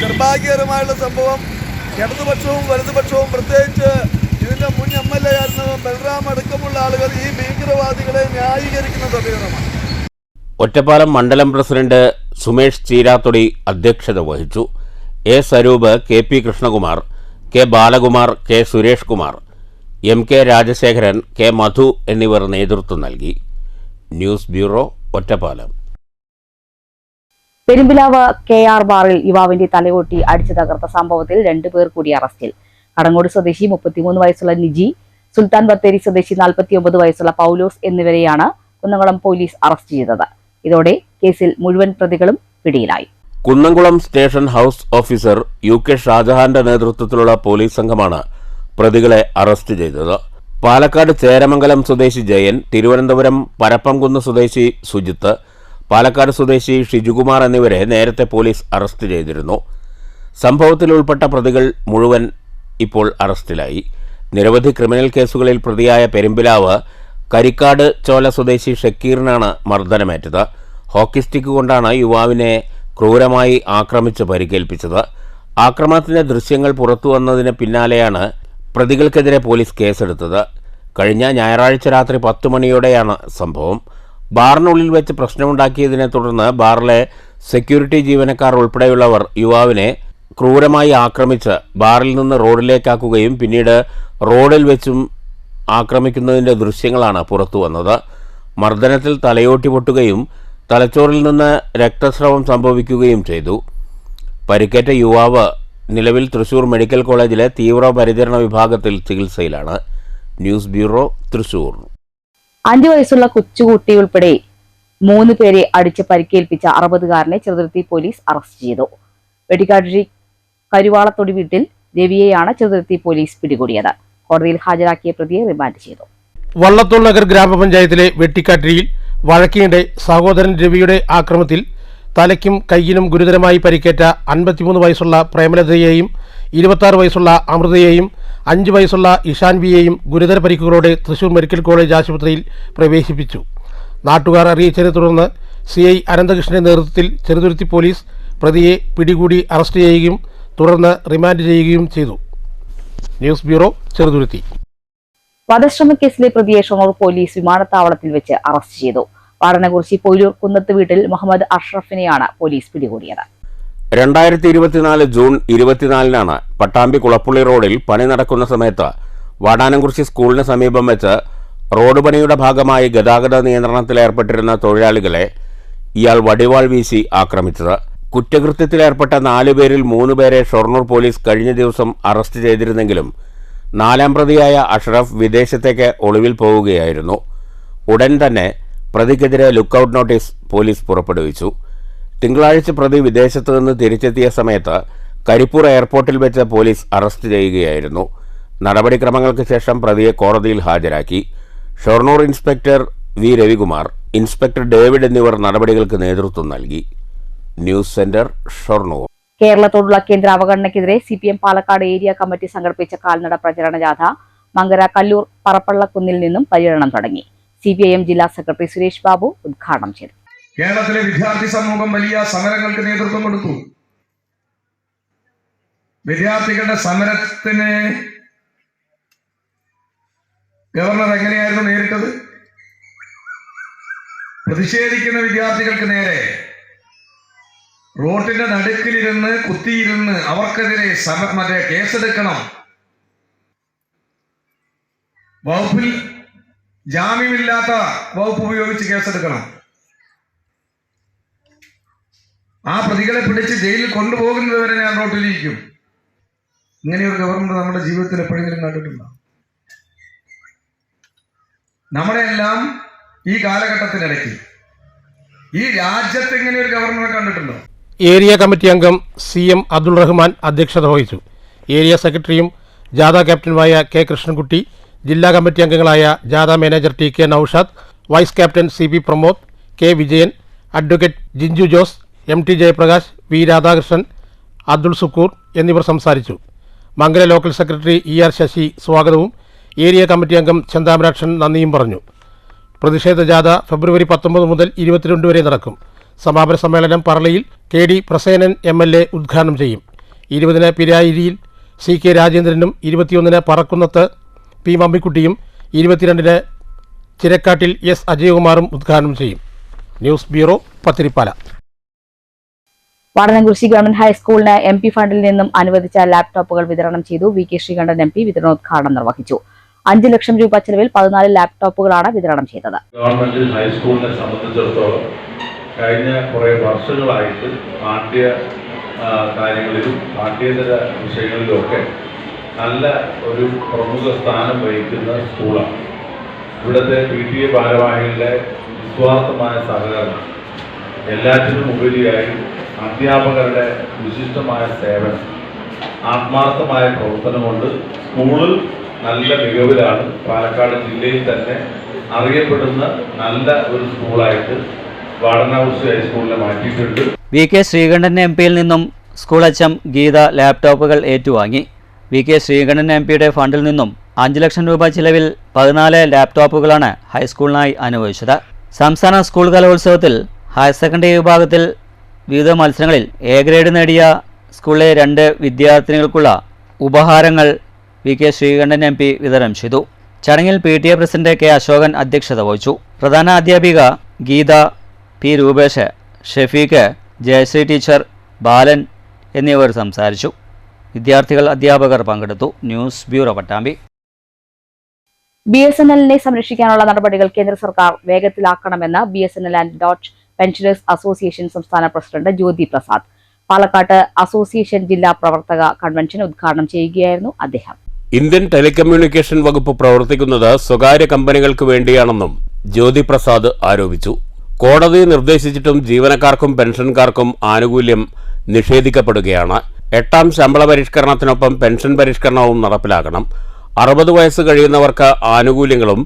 Speaker 5: നിർഭാഗ്യകരമായുള്ള സംഭവം. ഇടതുപക്ഷവും വലതുപക്ഷവും പ്രത്യേകിച്ച് ഇതിന്റെ മുൻ MLA ആയിരുന്ന ബൽറാം അടക്കമുള്ള ആളുകൾ ഈ ഭീകരവാദികളെ ന്യായീകരിക്കുന്ന സമീപനമാണ്.
Speaker 2: ഒറ്റപ്പാലം മണ്ഡലം പ്രസിഡന്റ് സുമേഷ് ചീരാത്തൊടി അധ്യക്ഷത വഹിച്ചു. A. Swarup, KP Krishnakumar, K. Balakumar, K. Suresh Kumar, MK Rajasekharan, K. മധു എന്നിവർ നേതൃത്വം നൽകി. News bureau, Ottapalam.
Speaker 1: Perumpilavu KR ബാറിൽ യുവാവിന്റെ തലയോട്ടി അടിച്ചു തകർത്ത സംഭവത്തിൽ 2 പേർ കൂടി അറസ്റ്റിൽ. കടങ്ങോട് സ്വദേശി 33 വയസ്സുള്ള നിജി, സുൽത്താൻ ബത്തേരി സ്വദേശി 49 വയസ്സുള്ള പൗലോസ് എന്നിവരെയാണ് കുന്നംകുളം പോലീസ് അറസ്റ്റ് ചെയ്തത്. ഇതോടെ കേസിൽ മുഴുവൻ പ്രതികളും പിടിയിലായി.
Speaker 2: Kunnamkulam station house officer UK ഷാജഹാന്റെ നേതൃത്വത്തിലുള്ള പോലീസ് സംഘമാണ് പ്രതികളെ അറസ്റ്റ് ചെയ്തത്. പാലക്കാട് ചേരമംഗലം സ്വദേശി ജയൻ, തിരുവനന്തപുരം പരപ്പംകുന്ന് സ്വദേശി സുജിത്ത്, പാലക്കാട് സ്വദേശി ഷിജുകുമാർ എന്നിവരെ നേരത്തെ പോലീസ് അറസ്റ്റ് ചെയ്തിരുന്നു. സംഭവത്തിൽ ഉൾപ്പെട്ട പ്രതികൾ മുഴുവൻ ഇപ്പോൾ അറസ്റ്റിലായി. നിരവധി ക്രിമിനൽ കേസുകളിൽ പ്രതിയായ പെരുമ്പിലാവ് കരിക്കാട് ചോല സ്വദേശി ഷക്കീറിനാണ് മർദ്ദനമേറ്റത്. ഹോക്കി സ്റ്റിക്ക് കൊണ്ടാണ് യുവാവിനെ ക്രൂരമായി ആക്രമിച്ച് പരിക്കേൽപ്പിച്ചത്. ആക്രമണത്തിന്റെ ദൃശ്യങ്ങൾ പുറത്തുവന്നതിന് പിന്നാലെയാണ് പ്രതികൾക്കെതിരെ പോലീസ് കേസെടുത്തത്. കഴിഞ്ഞ ഞായറാഴ്ച രാത്രി 10 മണിയോടെയാണ് സംഭവം. ബാറിനുള്ളിൽ വെച്ച് പ്രശ്നമുണ്ടാക്കിയതിനെ തുടർന്ന് ബാറിലെ സെക്യൂരിറ്റി ജീവനക്കാർ ഉൾപ്പെടെയുള്ളവർ യുവാവിനെ ക്രൂരമായി ആക്രമിച്ച് ബാറിൽ നിന്ന് റോഡിലേക്കാക്കുകയും പിന്നീട് റോഡിൽ വെച്ചും ആക്രമിക്കുന്നതിൻ്റെ ദൃശ്യങ്ങളാണ് പുറത്തുവന്നത്. മർദ്ദനത്തിൽ തലയോട്ടി പൊട്ടുകയും തലച്ചോറിൽ നിന്ന് രക്തസ്രവം സംഭവിക്കുകയും ചെയ്തു. പരിക്കേറ്റ യുവാവ് നിലവിൽ തൃശൂർ മെഡിക്കൽ കോളേജിലെ തീവ്രപരിചരണ വിഭാഗത്തിൽ ചികിത്സയിലാണ്. News bureau, Thrissur.
Speaker 1: 5 വയസ്സുള്ള കൊച്ചുകുട്ടി ഉൾപ്പെടെ 3 പേരെ അടിച്ച് പരിക്കേൽപ്പിച്ച 60-കാരനെ ചെറുതുരുത്തി പോലീസ് അറസ്റ്റ് ചെയ്തു. വെട്ടിക്കാട്ടിരി കരുവാളത്തൊടി വീട്ടിൽ രവിയെയാണ് ചെറുതുരുത്തി പോലീസ് പിടികൂടിയത്. കോടതിയിൽ ഹാജരാക്കിയ പ്രതിയെ റിമാൻഡ് ചെയ്തു.
Speaker 7: വള്ളത്തോൾ നഗർ ഗ്രാമപഞ്ചായത്തിലെ വെട്ടിക്കാട്ടിരിയിൽ വഴക്കിനിടെ സഹോദരൻ രവിയുടെ ആക്രമത്തിൽ തലയ്ക്കും കൈയിനും ഗുരുതരമായി പരിക്കേറ്റ 53 വയസ്സുള്ള പ്രേമലതയെയും 26 വയസ്സുള്ള അമൃതയെയും 5 വയസ്സുള്ള ഇഷാൻവിയെയും ഗുരുതര പരിക്കുകളോടെ തൃശൂർ മെഡിക്കൽ കോളേജ് ആശുപത്രിയിൽ പ്രവേശിപ്പിച്ചു. നാട്ടുകാർ അറിയിച്ചതിനെ തുടർന്ന് CI അനന്തകൃഷ്ണന്റെ നേതൃത്വത്തിൽ ചെറുതുരുത്തി പോലീസ് പ്രതിയെ പിടികൂടി അറസ്റ്റ് ചെയ്യുകയും തുടർന്ന് റിമാൻഡ് ചെയ്യുകയും ചെയ്തു. News bureau, Cheruthuruthy.
Speaker 1: വധശ്രമ കേസിലെ പ്രതിയെ ഷൊർണൂർ പോലീസ് വിമാനത്താവളത്തിൽ വെച്ച് അറസ്റ്റ് ചെയ്തു. വാടനകുറിശി പൊയിലൂർ കുന്നത്ത് വീട്ടിൽ മുഹമ്മദ് അഷ്റഫിനെയാണ് പോലീസ് പിടികൂടിയത്.
Speaker 2: 2024 ജൂൺ 24-നാണ് പട്ടാമ്പി കുളപ്പുള്ളി റോഡിൽ പണി നടക്കുന്ന സമയത്ത് വാടാനംകുറിശി സ്കൂളിന് സമീപം വെച്ച് റോഡ് പണിയുടെ ഭാഗമായി ഗതാഗത നിയന്ത്രണത്തിലേർപ്പെട്ടിരുന്ന തൊഴിലാളികളെ ഇയാൾ വടിവാൾ വീശി ആക്രമിച്ചത്. കുറ്റകൃത്യത്തിലേർപ്പെട്ട 4 പേരിൽ 3 പേരെ ഷൊർണൂർ പോലീസ് കഴിഞ്ഞ ദിവസം അറസ്റ്റ് ചെയ്തിരുന്നെങ്കിലും 4ാം പ്രതിയായ അഷ്റഫ് വിദേശത്തേക്ക് ഒളിവിൽ പോവുകയായിരുന്നു. ഉടൻ തന്നെ പ്രതിക്കെതിരെ ലുക്കൌട്ട് നോട്ടീസ് പോലീസ് പുറപ്പെടുവിച്ചു. തിങ്കളാഴ്ച പ്രതി വിദേശത്തു നിന്ന് തിരിച്ചെത്തിയ സമയത്ത് കരിപ്പൂർ എയർപോർട്ടിൽ വെച്ച് പോലീസ് അറസ്റ്റ് ചെയ്യുകയായിരുന്നു. നടപടിക്രമങ്ങൾക്ക് ശേഷം പ്രതിയെ കോടതിയിൽ ഹാജരാക്കി. Shoranur inspector V Ravikumar, inspector David എന്നിവർ നടപടികൾക്ക് നേതൃത്വം നൽകി. News centre, Shoranur.
Speaker 1: കേരളത്തോടുള്ള കേന്ദ്ര അവഗണനയ്ക്കെതിരെ CPM പാലക്കാട് ഏരിയ കമ്മിറ്റി സംഘടിപ്പിച്ച കാൽനട പ്രചരണ ജാഥ മങ്കര കല്ലൂർ പറപ്പള്ളക്കുന്നിൽ നിന്നും പര്യടനം തുടങ്ങി. CPIM ജില്ലാ സെക്രട്ടറി സുരേഷ് ബാബു ഉദ്ഘാടനം ചെയ്തു.
Speaker 10: കേരളത്തിലെ വിദ്യാർത്ഥി സമൂഹം വലിയ സമരങ്ങൾക്ക് നേതൃത്വം കൊടുത്തു. വിദ്യാർത്ഥികളുടെ സമരത്തിന് ഗവർണർ എങ്ങനെയായിരുന്നു നേരിട്ടത്? പ്രതിഷേധിക്കുന്ന വിദ്യാർത്ഥികൾക്ക് നേരെ റോഡിന്റെ നടുക്കിലിരുന്ന് കുത്തിയിരുന്ന് അവർക്കെതിരെ കേസെടുക്കണം, വകുപ്പിൽ ജാമ്യമില്ലാത്ത വകുപ്പ് ഉപയോഗിച്ച് കേസെടുക്കണം, ആ പ്രതികളെ പിടിച്ച് ജയിലിൽ കൊണ്ടുപോകുന്നത് വരെ ഞാൻ റോട്ടിലിരിക്കും. ഇങ്ങനെയൊരു ഗവർണർ നമ്മുടെ ജീവിതത്തിൽ എപ്പോഴെങ്കിലും കണ്ടിട്ടുണ്ടോ? നമ്മളെല്ലാം ഈ കാലഘട്ടത്തിനിടയ്ക്ക് ഈ രാജ്യത്ത് ഇങ്ങനെ ഒരു ഗവർണറെ കണ്ടിട്ടുണ്ടോ?
Speaker 7: ഏരിയ കമ്മിറ്റി അംഗം CM അബ്ദുൾ റഹ്മാൻ അധ്യക്ഷത വഹിച്ചു. ഏരിയ സെക്രട്ടറിയും ജാഥ ക്യാപ്റ്റനുമായ K കൃഷ്ണൻകുട്ടി, ജില്ലാ കമ്മിറ്റി അംഗങ്ങളായ ജാഥ manager TK Noushad, vice captain CP Pramod, K Vijayan, advocate Jinchu Jose, MT Jayaprakash, V Radhakrishnan, Abdul Sukkur എന്നിവർ സംസാരിച്ചു. Mangala local secretary ER Sasi സ്വാഗതവും ഏരിയ കമ്മിറ്റി അംഗം ചന്താമരാക്ഷൻ നന്ദിയും പറഞ്ഞു. പ്രതിഷേധ ജാഥ ഫെബ്രുവരി 19 മുതൽ 22 വരെ നടക്കും. സമാപന സമ്മേളനം പറളിയിൽ KD പ്രസേനൻ MLA ഉദ്ഘാടനം ചെയ്യും. 20-ന് പിരായിരിയിൽ CK രാജേന്ദ്രനും 21-ന് പറക്കുന്നത്ത് P മമ്മിക്കുട്ടിയും 22-ന് ചിരക്കാട്ടിൽ S അജയകുമാറും ഉദ്ഘാടനം ചെയ്യും. News bureau, Pathiripala.
Speaker 1: Vadanamkurissi government ഹൈസ്കൂളിന് MP ഫണ്ടിൽ നിന്നും അനുവദിച്ച ലാപ്ടോപ്പുകൾ വിതരണം ചെയ്തു. VK ശ്രീകണ്ഠൻ MP വിതരണോദ്ഘാടനം നിർവഹിച്ചു. 5 ലക്ഷം രൂപ ചെലവിൽ 14 ലാപ്ടോപ്പുകളാണ് വിതരണം ചെയ്തത്.
Speaker 10: ഗവൺമെന്റ് ഹൈസ്കൂളിനെ സംബന്ധിച്ചിടത്തോളം കഴിഞ്ഞ കുറേ വർഷങ്ങളായിട്ട് പാഠ്യ കാര്യങ്ങളിലും പാഠ്യേതര വിഷയങ്ങളിലുമൊക്കെ നല്ല ഒരു പ്രമുഖ സ്ഥാനം വഹിക്കുന്ന സ്കൂളാണ്. ഇവിടുത്തെ PTA ഭാരവാഹികളുടെ നിസ്വാർത്ഥമായ സഹകരണം, എല്ലാറ്റിനും ഉപരിയായി അധ്യാപകരുടെ വിശിഷ്ടമായ സേവനം, ആത്മാർത്ഥമായ പ്രവർത്തനം കൊണ്ട് സ്കൂളിൽ നല്ല മികവിലാണ്. പാലക്കാട് ജില്ലയിൽ തന്നെ അറിയപ്പെടുന്ന നല്ല ഒരു സ്കൂളായിട്ട് വാടനകുറിശി ഹൈസ്കൂളിനെ മാറ്റിയിട്ടുണ്ട്. VK
Speaker 11: ശ്രീകണ്ഠൻ MPയിൽ നിന്നും സ്കൂൾ HM ഗീത ലാപ്ടോപ്പുകൾ ഏറ്റുവാങ്ങി. VK ശ്രീകണ്ഠൻ MPയുടെ ഫണ്ടിൽ നിന്നും 5 ലക്ഷം രൂപ ചിലവിൽ 14 ലാപ്ടോപ്പുകളാണ് ഹൈസ്കൂളിനായി അനുവദിച്ചത്. സംസ്ഥാന സ്കൂൾ കലോത്സവത്തിൽ ഹയർ സെക്കൻഡറി വിഭാഗത്തിൽ വിവിധ മത്സരങ്ങളിൽ A ഗ്രേഡ് നേടിയ സ്കൂളിലെ 2 വിദ്യാർത്ഥിനികൾക്കുള്ള ഉപഹാരങ്ങൾ VK ശ്രീകണ്ഠൻ MP വിതരണം ചെയ്തു. ചടങ്ങിൽ PTA പ്രസിഡന്റ് K അശോകൻ അധ്യക്ഷത വഹിച്ചു. പ്രധാന അധ്യാപിക ഗീത, P രൂപേഷ്, ഷെഫീഖ്, ജയശ്രീ ടീച്ചർ, ബാലൻ എന്നിവർ സംസാരിച്ചു. വിദ്യാർത്ഥികൾ, അധ്യാപകർ പങ്കെടുത്തു. News bureau, Pattambi.
Speaker 1: BSNLനെ സംരക്ഷിക്കാനുള്ള നടപടികൾ കേന്ദ്ര സർക്കാർ വേഗത്തിലാക്കണമെന്ന് BSNL and dot pensioners association സംസ്ഥാന പ്രസിഡന്റ് ജ്യോതി പ്രസാദ് പാലക്കാട്ട് അസോസിയേഷൻ ജില്ലാ പ്രവർത്തക കൺവെൻഷൻ ഉദ്ഘാടനം ചെയ്യുകയായിരുന്നു അദ്ദേഹം.
Speaker 2: ഇന്ത്യൻ ടെലികമ്മ്യൂണിക്കേഷൻ വകുപ്പ് പ്രവർത്തിക്കുന്നത് സ്വകാര്യ കമ്പനികൾക്ക് വേണ്ടിയാണെന്നും ജ്യോതി പ്രസാദ് ആരോപിച്ചു. കോടതി നിർദ്ദേശിച്ചിട്ടും ജീവനക്കാർക്കും പെൻഷൻകാർക്കും ആനുകൂല്യം നിഷേധിക്കപ്പെടുകയാണ്. 8ാം ശമ്പള പരിഷ്കരണത്തിനൊപ്പം പെൻഷൻ പരിഷ്കരണവും നടപ്പിലാക്കണം. 60 വയസ്സ് കഴിയുന്നവർക്ക് ആനുകൂല്യങ്ങളും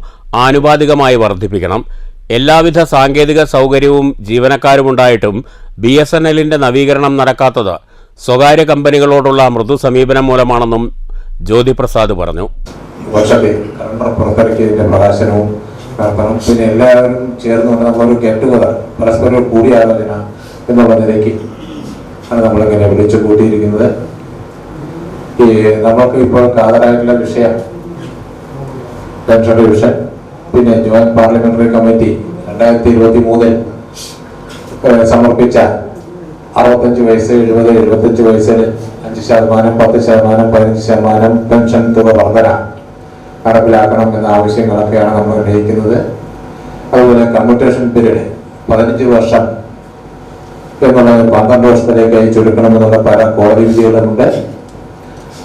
Speaker 2: ആനുപാതികമായി വർദ്ധിപ്പിക്കണം. എല്ലാവിധ സാങ്കേതിക സൗകര്യവും ജീവനക്കാരുമുണ്ടായിട്ടും BSNLന്റെ നവീകരണം നടക്കാത്തത് സ്വകാര്യ കമ്പനികളോടുള്ള മൃദു സമീപനം മൂലമാണെന്നും ജ്യോതി പ്രസാദ് പറഞ്ഞു.
Speaker 12: പുറത്തിറക്കിയതിന്റെ പ്രകാശനവും നടത്തണം. പിന്നെ എല്ലാവരും ചേർന്ന് നമ്മളൊരു ഗെറ്റുഗതർ, പരസ്പരം കൂടിയാലോചന എന്നുള്ള നിലയ്ക്ക് ആണ് നമ്മളിങ്ങനെ വിളിച്ചു കൂട്ടിയിരിക്കുന്നത്. ഈ നമുക്ക് ഇപ്പോൾ കാതലായിട്ടുള്ള വിഷയം പെൻഷൻ ഡിവിഷൻ, പിന്നെ ജോയിന്റ് പാർലമെന്ററി കമ്മിറ്റി 2023 സമർപ്പിച്ച 65 വയസ്സ് 70 75 വയസ്സിൽ 5%, 10%, 15% പെൻഷൻ തുക വർധന നടപ്പിലാക്കണം എന്ന ആവശ്യങ്ങളൊക്കെയാണ് നമ്മൾ ഉന്നയിക്കുന്നത്. അതുപോലെ കമ്മ്യൂട്ടേഷൻ പീരീഡ് 15 വർഷം എന്നുള്ളത് 12 വർഷത്തിലേക്കായി ചുരുക്കണമെന്നുള്ള പല കോടതി വിധികളുമുണ്ട്.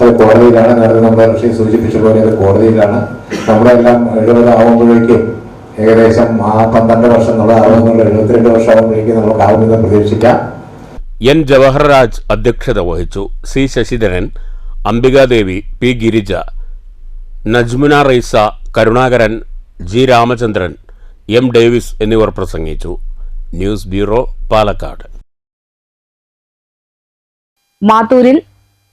Speaker 12: അത് കോടതിയിലാണ്. നേരത്തെ നമ്മുടെ ഋഷി സൂചിപ്പിച്ച പോലെ അത് കോടതിയിലാണ്. നമ്മളെല്ലാം 70 ആവുമ്പോഴേക്കും ഏകദേശം ആ 12 വർഷം എന്നുള്ള 72 വർഷം ആവുമ്പോഴേക്കും നമുക്കാവുമെന്ന് പ്രതീക്ഷിക്കാം.
Speaker 2: എൻ ജവഹർ രാജ് അധ്യക്ഷത വഹിച്ചു. C Sasidharan, Ambikadevi, P Girija, Najmuna Raisa, Karunakaran, G Ramachandran, M Davis എന്നിവർ പ്രസംഗിച്ചു. News bureau, Palakkad.
Speaker 1: മാത്തൂരിൽ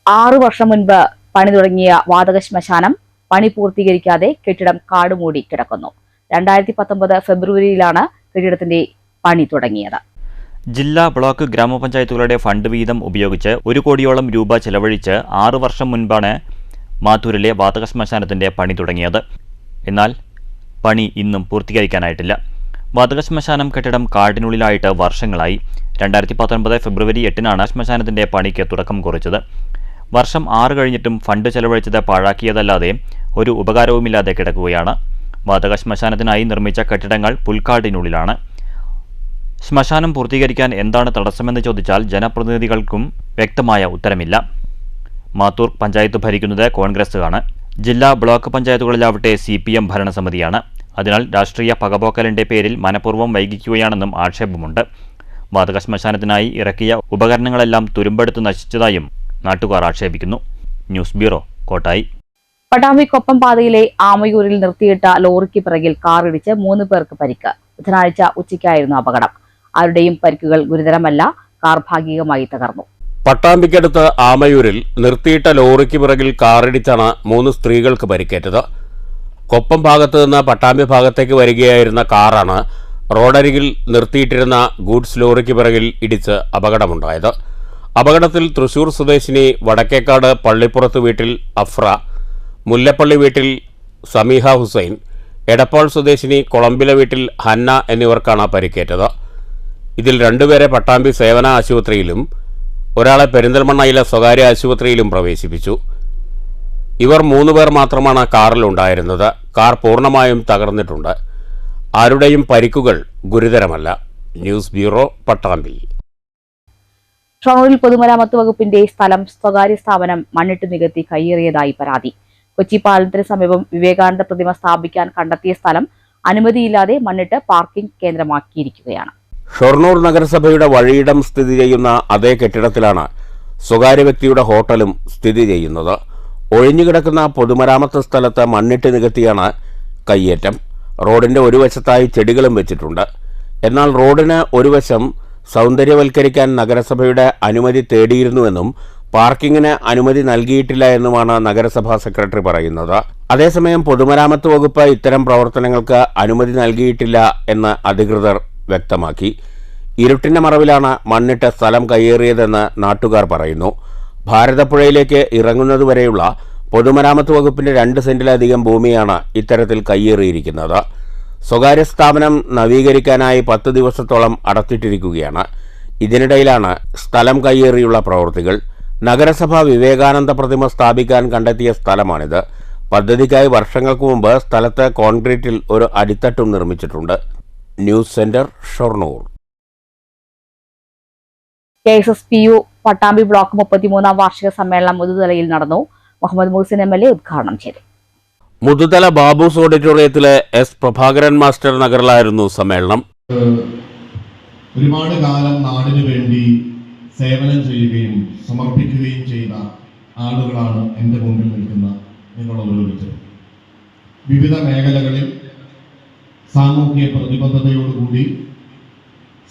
Speaker 1: 6 വർഷം മുൻപ് പണി തുടങ്ങിയ വാതക ശ്മശാനം പണി പൂർത്തീകരിക്കാതെ കെട്ടിടം കാടുമൂടി കിടക്കുന്നു. 2019 ഫെബ്രുവരിയിലാണ് കെട്ടിടത്തിന്റെ പണി തുടങ്ങിയത്.
Speaker 11: ജില്ലാ, ബ്ലോക്ക്, ഗ്രാമപഞ്ചായത്തുകളുടെ ഫണ്ട് വീതം ഉപയോഗിച്ച് 1 കോടിയോളം രൂപ ചെലവഴിച്ച് 6 വർഷം മുൻപാണ് മാത്തൂരിലെ വാതക ശ്മശാനത്തിന്റെ പണി തുടങ്ങിയത്. എന്നാൽ പണി ഇന്നും പൂർത്തീകരിക്കാനായിട്ടില്ല. വാതക ശ്മശാനം കെട്ടിടം കാടിനുള്ളിലായിട്ട് വർഷങ്ങളായി. 2019 ഫെബ്രുവരി 8-നാണ് ശ്മശാനത്തിന്റെ പണിക്ക് തുടക്കം കുറിച്ചത്. വർഷം 6 കഴിഞ്ഞിട്ടും ഫണ്ട് ചെലവഴിച്ചത് പാഴാക്കിയതല്ലാതെ ഒരു ഉപകാരവുമില്ലാതെ കിടക്കുകയാണ്. വാതക ശ്മശാനത്തിനായി നിർമ്മിച്ച കെട്ടിടങ്ങൾ പുൽക്കാടിനുള്ളിലാണ്. ശ്മശാനം പൂർത്തീകരിക്കാൻ എന്താണ് തടസ്സമെന്ന് ചോദിച്ചാൽ ജനപ്രതിനിധികൾക്കും വ്യക്തമായ ഉത്തരമില്ല. മാത്തൂർ പഞ്ചായത്ത് ഭരിക്കുന്നത് കോൺഗ്രസ്സാണ്. ജില്ലാ, ബ്ലോക്ക് പഞ്ചായത്തുകളിലാവട്ടെ CPM ഭരണസമിതിയാണ്. അതിനാൽ രാഷ്ട്രീയ പകപോക്കലിന്റെ പേരിൽ മനഃപൂർവ്വം വൈകിക്കുകയാണെന്നും ആക്ഷേപമുണ്ട്. വാതക ശ്മശാനത്തിനായി ഇറക്കിയ ഉപകരണങ്ങളെല്ലാം തുരുമ്പെടുത്ത് നശിച്ചതായും നാട്ടുകാർ ആക്ഷേപിക്കുന്നു. News bureau, Kottayi.
Speaker 1: പട്ടാമ്പിക്കൊപ്പം പാതയിലെ ആമയൂരിൽ നിർത്തിയിട്ട ലോറിക്ക് പിറകിൽ കാറിടിച്ച് 3 പേർക്ക് പരിക്ക്. ബുധനാഴ്ച ഉച്ചയ്ക്കായിരുന്നു അപകടം. ആരുടെയും പരിക്കുകൾ ഗുരുതരമല്ല. കാർ ഭാഗികമായി തകർന്നു.
Speaker 2: പട്ടാമ്പിക്കടുത്ത് ആമയൂരിൽ നിർത്തിയിട്ട ലോറിക്ക് പിറകിൽ കാറിടിച്ചാണ് 3 സ്ത്രീകൾക്ക് പരിക്കേറ്റത്. കൊപ്പം ഭാഗത്തു നിന്ന് പട്ടാമ്പി ഭാഗത്തേക്ക് വരികയായിരുന്ന കാറാണ് റോഡരികിൽ നിർത്തിയിട്ടിരുന്ന ഗൂഡ്സ് ലോറിക്ക് പിറകിൽ ഇടിച്ച് അപകടമുണ്ടായത്. അപകടത്തിൽ തൃശൂർ സ്വദേശിനി വടക്കേക്കാട് പള്ളിപ്പുറത്ത് വീട്ടിൽ അഫ്ര, മുല്ലപ്പള്ളി വീട്ടിൽ സമീഹ ഹുസൈൻ, എടപ്പാൾ സ്വദേശിനി കൊളമ്പില വീട്ടിൽ ഹന്ന എന്നിവർക്കാണ് പരിക്കേറ്റത്. ഇതിൽ 2 പേരെ പട്ടാമ്പി സേവന ആശുപത്രിയിലും ഒരാളെ പെരിന്തൽമണ്ണയിലെ സ്വകാര്യ ആശുപത്രിയിലും പ്രവേശിപ്പിച്ചു. ഇവർ 3 പേർ മാത്രമാണ് കാറിലുണ്ടായിരുന്നത്. കാർ പൂർണ്ണമായും തകർന്നിട്ടുണ്ട്. ആരുടെയും പരിക്കുകൾ ഗുരുതരമല്ല. News bureau, Pattambi.
Speaker 1: ഷൊർണൂരിൽ പൊതുമരാമത്ത് വകുപ്പിന്റെ സ്ഥലം സ്വകാര്യ സ്ഥാപനം മണ്ണിട്ട് നികത്തി കയ്യേറിയതായി പരാതി. കൊച്ചി പാലത്തിന് സമീപം വിവേകാനന്ദ പ്രതിമ സ്ഥാപിക്കാൻ കണ്ടെത്തിയ സ്ഥലം അനുമതിയില്ലാതെ മണ്ണിട്ട് പാർക്കിംഗ് കേന്ദ്രമാക്കിയിരിക്കുകയാണ്.
Speaker 2: ഷൊർണൂർ നഗരസഭയുടെ വഴിയിടം സ്ഥിതി ചെയ്യുന്ന അതേ കെട്ടിടത്തിലാണ് സ്വകാര്യ വ്യക്തിയുടെ ഹോട്ടലും സ്ഥിതി ചെയ്യുന്നത്. ഒഴിഞ്ഞുകിടക്കുന്ന പൊതുമരാമത്ത് സ്ഥലത്ത് മണ്ണിട്ട് നികത്തിയാണ് കയ്യേറ്റം. റോഡിന്റെ ഒരു വശത്തായി ചെടികളും വെച്ചിട്ടുണ്ട്. എന്നാൽ റോഡിന് ഒരു വശം സൗന്ദര്യവൽക്കരിക്കാൻ നഗരസഭയുടെ അനുമതി തേടിയിരുന്നുവെന്നും പാർക്കിങ്ങിന് അനുമതി നൽകിയിട്ടില്ല എന്നുമാണ് നഗരസഭാ സെക്രട്ടറി പറയുന്നത്. അതേസമയം പൊതുമരാമത്ത് വകുപ്പ് ഇത്തരം പ്രവർത്തനങ്ങൾക്ക് അനുമതി നൽകിയിട്ടില്ല എന്ന് അധികൃതർ വ്യക്തമാക്കി. ഇരുട്ടിന്റെ മറവിലാണ് മണ്ണിട്ട് സ്ഥലം കയ്യേറിയതെന്ന് നാട്ടുകാർ പറയുന്നു. ഭാരതപ്പുഴയിലേക്ക് ഇറങ്ങുന്നതുവരെയുള്ള പൊതുമരാമത്ത് വകുപ്പിന്റെ 2 സെന്റിലധികം ഭൂമിയാണ് ഇത്തരത്തിൽ കയ്യേറിയിരിക്കുന്നത്. സ്വകാര്യ സ്ഥാപനം നവീകരിക്കാനായി 10 ദിവസത്തോളം അടച്ചിട്ടിരിക്കുകയാണ്. ഇതിനിടയിലാണ് സ്ഥലം കയ്യേറിയുള്ള പ്രവൃത്തികൾ. നഗരസഭ വിവേകാനന്ദ പ്രതിമ സ്ഥാപിക്കാൻ കണ്ടെത്തിയ സ്ഥലമാണിത്. പദ്ധതിക്കായി വർഷങ്ങൾക്ക് മുമ്പ് സ്ഥലത്ത് കോൺക്രീറ്റിൽ ഒരു അടിത്തട്ടും നിർമ്മിച്ചിട്ടുണ്ട്. News centre, Shoranur.
Speaker 1: KSSPU Pattambi block 33-ാം വാർഷിക സമ്മേളനം മുതുതലയിൽ നടന്നു. മുഹമ്മദ് മുഹസിൻ MLA ഉദ്ഘാടനം ചെയ്തു.
Speaker 2: മുതുതല ബാബൂസ് ഓഡിറ്റോറിയത്തിലെ S പ്രഭാകരൻ മാസ്റ്റർ നഗറിലായിരുന്നു സമ്മേളനം.
Speaker 13: ഒരുപാട് കാലം നാടിനു വേണ്ടി സേവനം ചെയ്യുകയും സമർപ്പിക്കുകയും ചെയ്ത ആളുകളാണ് എൻ്റെ മുമ്പിൽ നിൽക്കുന്ന നിങ്ങൾ ഓരോരുത്തരും. വിവിധ മേഖലകളിൽ സാമൂഹ്യ പ്രതിബദ്ധതയോടുകൂടി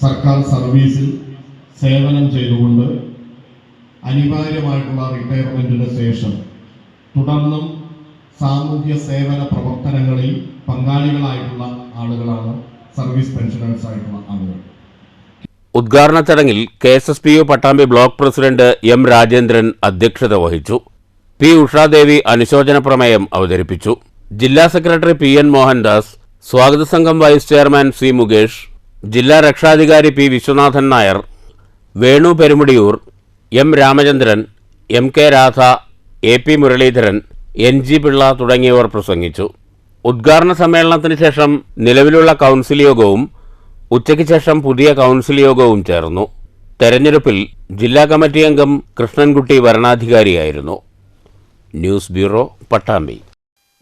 Speaker 13: സർക്കാർ സർവീസിൽ സേവനം ചെയ്തുകൊണ്ട് അനിവാര്യമായിട്ടുള്ള റിട്ടയർമെൻറ്റിന് ശേഷം തുടർന്നും സാമൂഹ്യ സേവന പ്രവർത്തനങ്ങളിൽ പങ്കാളികളായിട്ടുള്ള ആളുകളാണ് സർവീസ് പെൻഷനേഴ്സ് ആയിട്ടുള്ള ആളുകൾ.
Speaker 2: ഉദ്ഘാടന ചടങ്ങിൽ KSSPU Pattambi block president M Rajendran അധ്യക്ഷത വഹിച്ചു. P ഉഷാദേവി അനുശോചന പ്രമേയം അവതരിപ്പിച്ചു. ജില്ലാ സെക്രട്ടറി PN മോഹൻദാസ്, സ്വാഗത സംഘം വൈസ് ചെയർമാൻ C മുകേഷ്, ജില്ലാ രക്ഷാധികാരി P Viswanathan Nair, Venu Perumudiyoor, M Ramachandran, MK Radha, AP Muraleedharan, NG Pillai തുടങ്ങിയവർ പ്രസംഗിച്ചു. ഉദ്ഘാടന സമ്മേളനത്തിന് ശേഷം നിലവിലുള്ള കൗൺസിൽ യോഗവും ഉച്ചയ്ക്ക് ശേഷം പുതിയ കൗൺസിൽ യോഗവും ചേർന്നു. തെരഞ്ഞെടുപ്പിൽ ജില്ലാ കമ്മിറ്റി അംഗം കൃഷ്ണൻകുട്ടി വരണാധികാരിയായിരുന്നു. News bureau, Pattambi.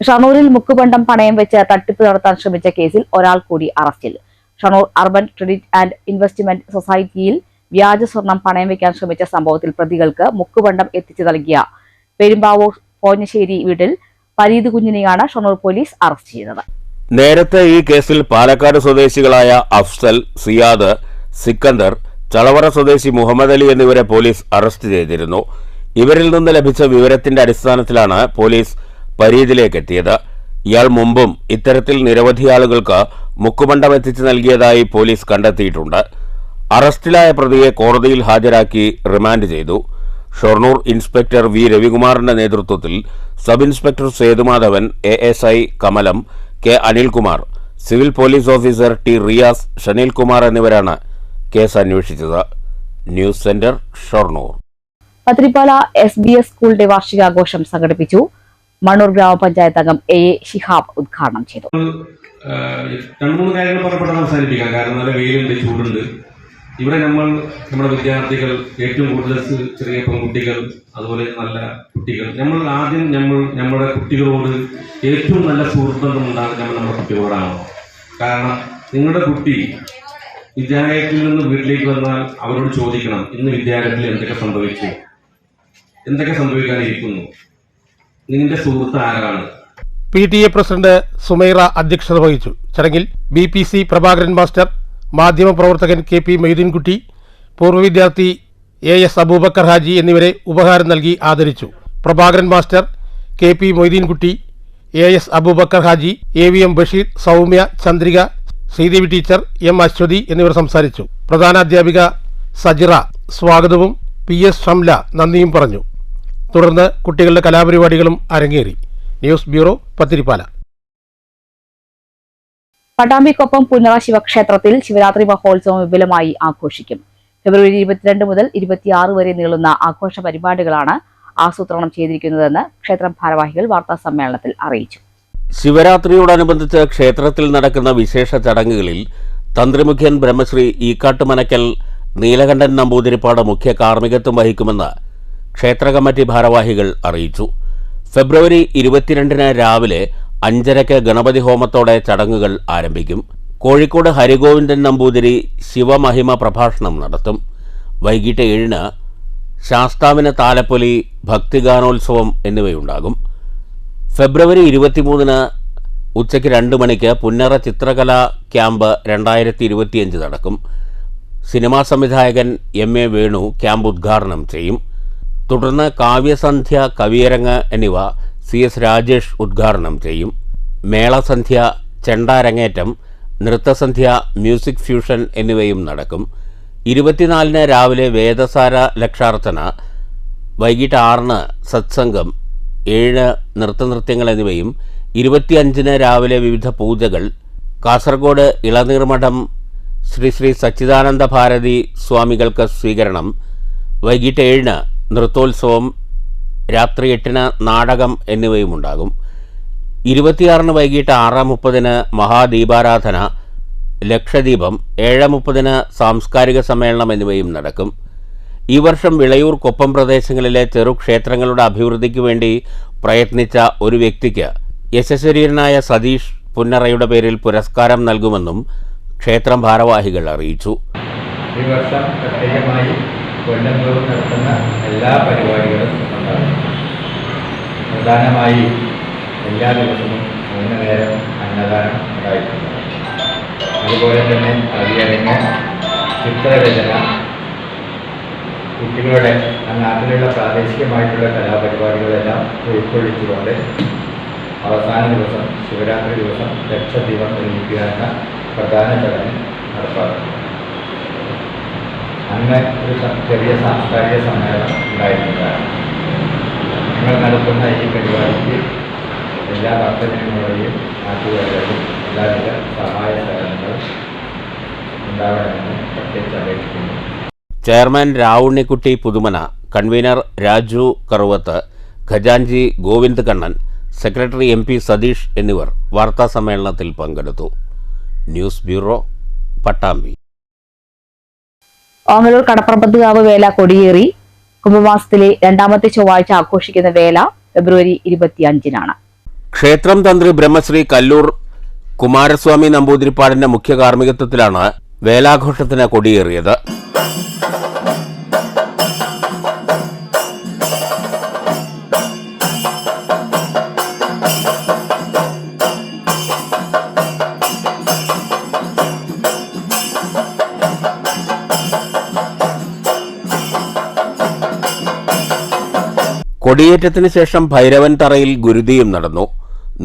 Speaker 1: ഷണൂരിൽ മുക്കുപണ്ടം പണയം വെച്ച് തട്ടിപ്പ് നടത്താൻ ശ്രമിച്ച കേസിൽ ഒരാൾ കൂടി അറസ്റ്റിൽ. Shoranur urban credit and investment സൊസൈറ്റിയിൽ വ്യാജ സ്വർണം പണയം വയ്ക്കാൻ ശ്രമിച്ച സംഭവത്തിൽ പ്രതികൾക്ക് മുക്കുപണ്ടം എത്തിച്ചു നൽകിയ പെരുമ്പാവൂർ പോഞ്ഞശ്ശേരി വീട്ടിൽ പരീത് കുഞ്ഞിനെയാണ് ഷണൂർ പോലീസ് അറസ്റ്റ് ചെയ്തത്.
Speaker 2: നേരത്തെ ഈ കേസിൽ പാലക്കാട് സ്വദേശികളായ അഫ്സൽ, സിയാദ്, സിക്കന്ദർ, ചളവറ സ്വദേശി മുഹമ്മദ് അലി എന്നിവരെ പോലീസ് അറസ്റ്റ് ചെയ്തിരുന്നു. ഇവരിൽ നിന്ന് ലഭിച്ച വിവരത്തിന്റെ അടിസ്ഥാനത്തിലാണ് പോലീസ് പരീതിലേക്ക് എത്തിയത്. ഇയാൾ മുമ്പും ഇത്തരത്തിൽ നിരവധി ആളുകൾക്ക് മുക്കുപണ്ടം എത്തിച്ചു നൽകിയതായി പോലീസ് കണ്ടെത്തിയിട്ടുണ്ട്. അറസ്റ്റിലായ പ്രതിയെ കോടതിയിൽ ഹാജരാക്കി റിമാൻഡ് ചെയ്തു. ഷൊർണൂർ ഇൻസ്പെക്ടർ V രവികുമാറിന്റെ നേതൃത്വത്തിൽ sub inspector Sethumadhavan, ASI Kamalam, K Anilkumar, civil police officer T Riyas, Shanilkumar എന്നിവരാണ് കേസ് അന്വേഷിച്ചത്. News centre, Shoranur.
Speaker 1: Pathiripala SBS സ്കൂളിന്റെ വാർഷികാഘോഷം സംഘടിപ്പിച്ചു. മണ്ണൂർ ഗ്രാമപഞ്ചായത്ത് അംഗം AA ഷിഹാബ് ഉദ്ഘാടനം ചെയ്തു.
Speaker 14: 2-3 കാര്യങ്ങൾ പുറപ്പെട്ട് അവസാനിപ്പിക്കാം. കാരണം നല്ല വെയിലുണ്ട്, ചൂടുണ്ട്. ഇവിടെ നമ്മുടെ വിദ്യാർത്ഥികൾ, ഏറ്റവും കൂടുതൽ ചെറിയ പെൺകുട്ടികൾ, അതുപോലെ നല്ല കുട്ടികൾ, ആദ്യം നമ്മുടെ കുട്ടികളോട് ഏറ്റവും നല്ല സുഹൃത്തുബന്ധം ഉണ്ടാകുന്നത് നമ്മുടെ കുട്ടികളോടാണ്. കാരണം നിങ്ങളുടെ കുട്ടി വിദ്യാലയത്തിൽ നിന്ന് വീട്ടിലേക്ക് വന്നാൽ അവരോട് ചോദിക്കണം, ഇന്ന് വിദ്യാലയത്തിൽ എന്തൊക്കെ സംഭവിച്ചു, എന്തൊക്കെ സംഭവിക്കാനിരിക്കുന്നു, നിങ്ങളുടെ സുഹൃത്ത് ആരാണ്.
Speaker 7: PTA പ്രസിഡന്റ് സുമൈറ അധ്യക്ഷത വഹിച്ചു. ചടങ്ങിൽ BPC പ്രഭാകരൻ മാസ്റ്റർ, മാധ്യമപ്രവർത്തകൻ KP മൊയ്തീൻകുട്ടി, പൂർവ്വ വിദ്യാർത്ഥി AS അബൂബക്കർ ഹാജി എന്നിവരെ ഉപഹാരം നൽകി ആദരിച്ചു. Prabhakaran master, KP Moideenkutty, AS Aboobacker Haji, AVM Basheer, Soumya, Chandrika, Sreedevi teacher, M Aswathy എന്നിവർ സംസാരിച്ചു. പ്രധാനാധ്യാപിക സജിറ സ്വാഗതവും PS ഷംല നന്ദിയും പറഞ്ഞു. തുടർന്ന് കുട്ടികളുടെ കലാപരിപാടികളും അരങ്ങേറി. News bureau, Pathiripala.
Speaker 1: പട്ടാമ്പിക്കൊപ്പം പുന്നറ ശിവക്ഷേത്രത്തിൽ ശിവരാത്രി മഹോത്സവം വിപുലമായി ആഘോഷിക്കും. ഫെബ്രുവരി 22 മുതൽ 26 വരെ നീളുന്ന ആഘോഷ പരിപാടികളാണ് ആസൂത്രണം ചെയ്തിരിക്കുന്നതെന്ന് ക്ഷേത്രം ഭാരവാഹികൾ വാർത്താസമ്മേളനത്തിൽ അറിയിച്ചു.
Speaker 2: ശിവരാത്രിയോടനുബന്ധിച്ച് ക്ഷേത്രത്തിൽ നടക്കുന്ന വിശേഷ ചടങ്ങുകളിൽ തന്ത്രിമുഖ്യൻ ബ്രഹ്മശ്രീ ഈക്കാട്ടുമനക്കൽ നീലകണ്ഠൻ നമ്പൂതിരിപ്പാട് മുഖ്യ കാർമ്മികത്വം വഹിക്കുമെന്ന് ക്ഷേത്ര കമ്മിറ്റി ഭാരവാഹികൾ അറിയിച്ചു. ഫെബ്രുവരി 22 രാവിലെ 5:30 ഗണപതി ഹോമത്തോടെ ചടങ്ങുകൾ ആരംഭിക്കും. കോഴിക്കോട് ഹരിഗോവിന്ദൻ നമ്പൂതിരി ശിവമഹിമ പ്രഭാഷണം നടത്തും. വൈകിട്ട് 7 ശാസ്താവിന് താലപ്പൊലി, ഭക്തിഗാനോത്സവം എന്നിവയുണ്ടാകും. ഫെബ്രുവരി 23 ഉച്ചയ്ക്ക് 2 മണിക്ക് പുന്നറ ചിത്രകലാ ക്യാമ്പ് 2025 നടക്കും. സിനിമാ സംവിധായകൻ MA വേണു ക്യാമ്പ് ഉദ്ഘാടനം ചെയ്യും. തുടർന്ന് കാവ്യസന്ധ്യ, കവിയരങ്ങ് എന്നിവ CS രാജേഷ് ഉദ്ഘാടനം ചെയ്യും. മേളസന്ധ്യ, ചെണ്ടാരങ്ങേറ്റം, നൃത്തസന്ധ്യ, മ്യൂസിക് ഫ്യൂഷൻ എന്നിവയും നടക്കും. 24 രാവിലെ വേദസാര ലക്ഷാർച്ചന, വൈകിട്ട് 6 സത്സംഗം, 7 നൃത്തനൃത്യങ്ങൾ എന്നിവയും 25 രാവിലെ വിവിധ പൂജകൾ. കാസർഗോഡ് ഇളനീർമഠം ശ്രീ ശ്രീ സച്ചിദാനന്ദ ഭാരതി സ്വാമികൾക്ക് സ്വീകരണം. വൈകിട്ട് 7 നൃത്തോത്സവം, രാത്രി 8 നാടകം എന്നിവയുമുണ്ടാകും. 26 വൈകിട്ട് 6:30 മഹാദീപാരാധന, ലക്ഷദീപം, 7:30 സാംസ്കാരിക സമ്മേളനം എന്നിവയും നടക്കും. ഈ വർഷം വിളയൂർ, കൊപ്പം പ്രദേശങ്ങളിലെ ചെറുക്ഷേത്രങ്ങളുടെ അഭിവൃദ്ധിക്ക് വേണ്ടി പ്രയത്നിച്ച ഒരു വ്യക്തിക്ക് യശസ്വരീയനായ സതീഷ് പുന്നറയുടെ പേരിൽ പുരസ്കാരം നൽകുമെന്നും ക്ഷേത്രം ഭാരവാഹികൾ അറിയിച്ചു.
Speaker 15: ഈ വർഷം പ്രത്യേകമായി കൊല്ലംകൂർ നടത്തുന്ന എല്ലാ പരിപാടികളും ഉണ്ടാകും. പ്രധാനമായി എല്ലാ ദിവസവും 3 നേരം അന്നദാനം ഉണ്ടായിട്ടുണ്ട്. അതുപോലെ തന്നെ കവിയരങ്ങ്, ചിത്രരചന, കുട്ടികളുടെ നാട്ടിലുള്ള പ്രാദേശികമായിട്ടുള്ള കലാപരിപാടികളെല്ലാം ഉൾക്കൊള്ളിച്ചുകൊണ്ട് അവസാന ദിവസം ശിവരാത്രി ദിവസം ലക്ഷദീപം തെളിയിക്കുക എന്ന പ്രധാന ചടങ്ങ് നടപ്പാക്കുന്നു. അന്ന് ഒരു ചെറിയ സാംസ്കാരിക സമ്മേളനം ഉണ്ടായിരുന്നതാണ്. ഞങ്ങൾ നടത്തുന്ന ഈ പരിപാടിക്ക് എല്ലാ ഭക്തജനങ്ങളുടെയും നാട്ടുകാരുടെയും എല്ലാവിധ സഹായ സഹകരണങ്ങളും ഉണ്ടാവണമെന്ന് പ്രത്യേകിച്ച് അപേക്ഷിക്കുന്നു.
Speaker 2: ചെയർമാൻ രാവുണ്ണിക്കുട്ടി പുതുമന, കൺവീനർ രാജു കറുവത്ത്, ഖജാൻജി ഗോവിന്ദ് കണ്ണൻ, സെക്രട്ടറി MP സതീഷ് എന്നിവർ വാർത്താസമ്മേളനത്തിൽ പങ്കെടുത്തു. News bureau, Pattambi.
Speaker 1: ഓങ്ങല്ലൂർ കടപ്പുറമ്പത്തുകാവ് വേല കൊടിയേറി. കുംഭമാസത്തിലെ രണ്ടാമത്തെ ചൊവ്വാഴ്ച ആഘോഷിക്കുന്ന വേല ഫെബ്രുവരി 25-നാണ്.
Speaker 2: ക്ഷേത്രം തന്ത്രി ബ്രഹ്മശ്രീ കല്ലൂർ കുമാരസ്വാമി നമ്പൂതിരിപ്പാടിന്റെ മുഖ്യ കാർമ്മികത്വത്തിലാണ് വേലാഘോഷത്തിന് കൊടിയേറിയത്. കൊടിയേറ്റത്തിന് ശേഷം ഭൈരവൻ തറയിൽ ഗുരുതിയും നടന്നു.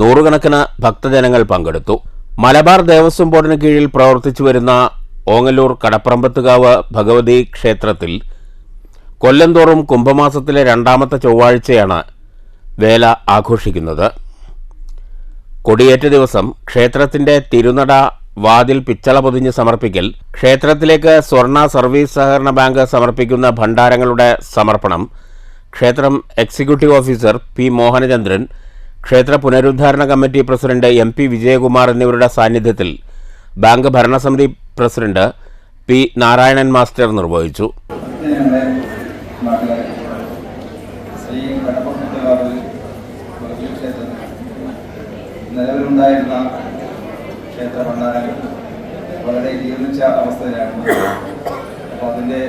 Speaker 2: നൂറുകണക്കിന് ഭക്തജനങ്ങൾ പങ്കെടുത്തു. മലബാർ ദേവസ്വം ബോർഡിന് കീഴിൽ പ്രവർത്തിച്ചു വരുന്ന ഓങ്ങല്ലൂർ കടപ്പുറമ്പത്തുകാവ് ഭഗവതി ക്ഷേത്രത്തിൽ കൊല്ലംതോറും കുംഭമാസത്തിലെ രണ്ടാമത്തെ ചൊവ്വാഴ്ചയാണ് വേല ആഘോഷിക്കുന്നത്. കൊടിയേറ്റ ദിവസം ക്ഷേത്രത്തിന്റെ തിരുനട വാതിൽ പിച്ചള പൊതിഞ്ഞ് സമർപ്പിക്കൽ, ക്ഷേത്രത്തിലേക്ക് സ്വർണ്ണ സർവീസ് സഹകരണ ബാങ്ക് സമർപ്പിക്കുന്ന ഭണ്ഡാരങ്ങളുടെ സമർപ്പണം, ക്ഷേത്രം എക്സിക്യൂട്ടീവ് ഓഫീസർ P. മോഹനചന്ദ്രൻ, ക്ഷേത്ര പുനരുദ്ധാരണ കമ്മിറ്റി പ്രസിഡന്റ് MP. വിജയകുമാർ എന്നിവരുടെ സാന്നിധ്യത്തിൽ ബാങ്ക് ഭരണസമിതി പ്രസിഡന്റ് P. നാരായണൻ മാസ്റ്റർ നിർവഹിച്ചു.
Speaker 16: നിലവിലുണ്ടായിരുന്ന ക്ഷേത്ര ഭണ്ഡാരങ്ങൾ വളരെ ജീർണിച്ച അവസ്ഥയിലാണ്. അപ്പോൾ അതിൻ്റെ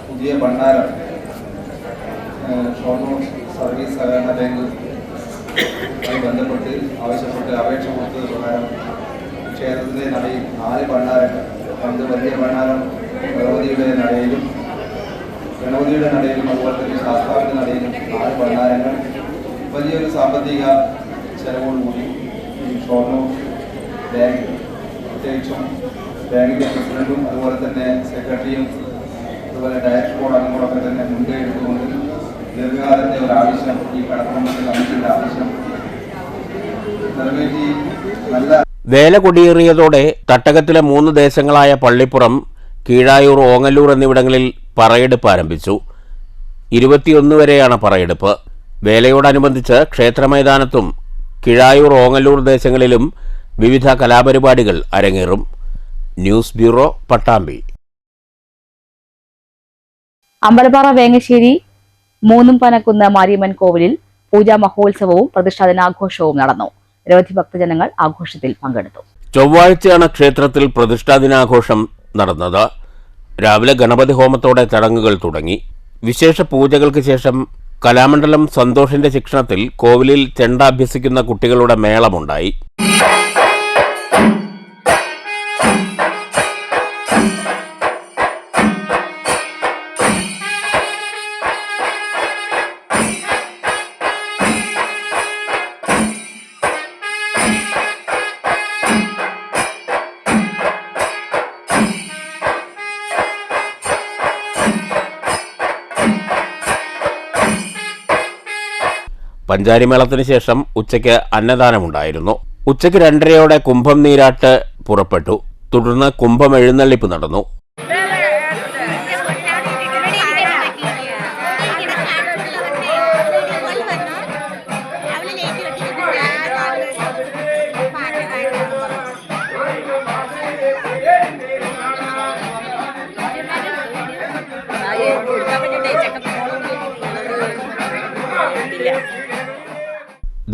Speaker 16: പുതിയ ഭണ്ഡാരം ഷൊർണൂർ സർവീസ് സഹകരണ ബാങ്കുമായി ബന്ധപ്പെട്ട് ആവശ്യപ്പെട്ട് അപേക്ഷ കൊടുത്തത് പ്രകാരം ക്ഷേത്രത്തിൻ്റെ നടയിൽ 4 ഭണ്ഡാരങ്ങൾ, പണ്ട് വലിയ ഭണ്ഡാരം ഭഗവതിയുടെ നടയിലും ഗണപതിയുടെ നടയിലും അതുപോലെ തന്നെ ശാസ്താവിൻ്റെ നടയിലും 4 ഭണ്ഡാരങ്ങൾ വലിയൊരു സാമ്പത്തിക ചെലവോടുകൂടി ഈ ഷൊർണൂർ ബാങ്ക്, പ്രത്യേകിച്ചും ബാങ്കിൻ്റെ പ്രസിഡന്റും അതുപോലെ തന്നെ സെക്രട്ടറിയും അതുപോലെ ഡയറക്ടർ ബോർഡ് അംഗങ്ങളൊക്കെ തന്നെ മുൻകൈ എടുത്തുകൊണ്ട് ദീർഘകാലത്തെ ഒരു ആവശ്യം, ഈ കടപ്പുറമ്പത്ത് കമ്മിറ്റിയുടെ ആവശ്യം നിറവേറ്റി നല്ല
Speaker 2: വേല കൊടിയേറിയതോടെ തട്ടകത്തിലെ 3 ദേശങ്ങളായ പള്ളിപ്പുറം, കീഴായൂർ, ഓങ്ങല്ലൂർ എന്നിവിടങ്ങളിൽ പറയെടുപ്പ് ആരംഭിച്ചു. 21 വരെയാണ് പറയെടുപ്പ്. വേലയോടനുബന്ധിച്ച് ക്ഷേത്രമൈതാനത്തും കീഴായൂർ, ഓങ്ങല്ലൂർ ദേശങ്ങളിലും വിവിധ കലാപരിപാടികൾ അരങ്ങേറും. News bureau, Pattambi.
Speaker 1: അമ്പലപ്പാറ വേങ്ങശ്ശേരി മൂന്നും പനക്കുന്ന് മാരിയമ്മൻ കോവിലിൽ പൂജാ മഹോത്സവവും പ്രതിഷ്ഠാദിനാഘോഷവും നടന്നു. നിരവധി ഭക്തജനങ്ങൾ ആഘോഷത്തിൽ പങ്കെടുത്തു.
Speaker 2: ചൊവ്വാഴ്ചയാണ് ക്ഷേത്രത്തിൽ പ്രതിഷ്ഠാദിനാഘോഷം നടന്നത്. രാവിലെ ഗണപതി ഹോമത്തോടെ ചടങ്ങുകൾ തുടങ്ങി. വിശേഷ പൂജകൾക്ക് ശേഷം കലാമണ്ഡലം സന്തോഷിന്റെ ശിക്ഷണത്തിൽ കോവിലിൽ ചെണ്ട അഭ്യസിക്കുന്ന കുട്ടികളുടെ മേളമുണ്ടായി. പഞ്ചാരിമേളത്തിന് ശേഷം ഉച്ചയ്ക്ക് അന്നദാനമുണ്ടായിരുന്നു. ഉച്ചയ്ക്ക് 2:30 കുംഭം നീരാട്ട് പുറപ്പെട്ടു. തുടർന്ന് കുംഭം എഴുന്നള്ളിപ്പ് നടന്നു.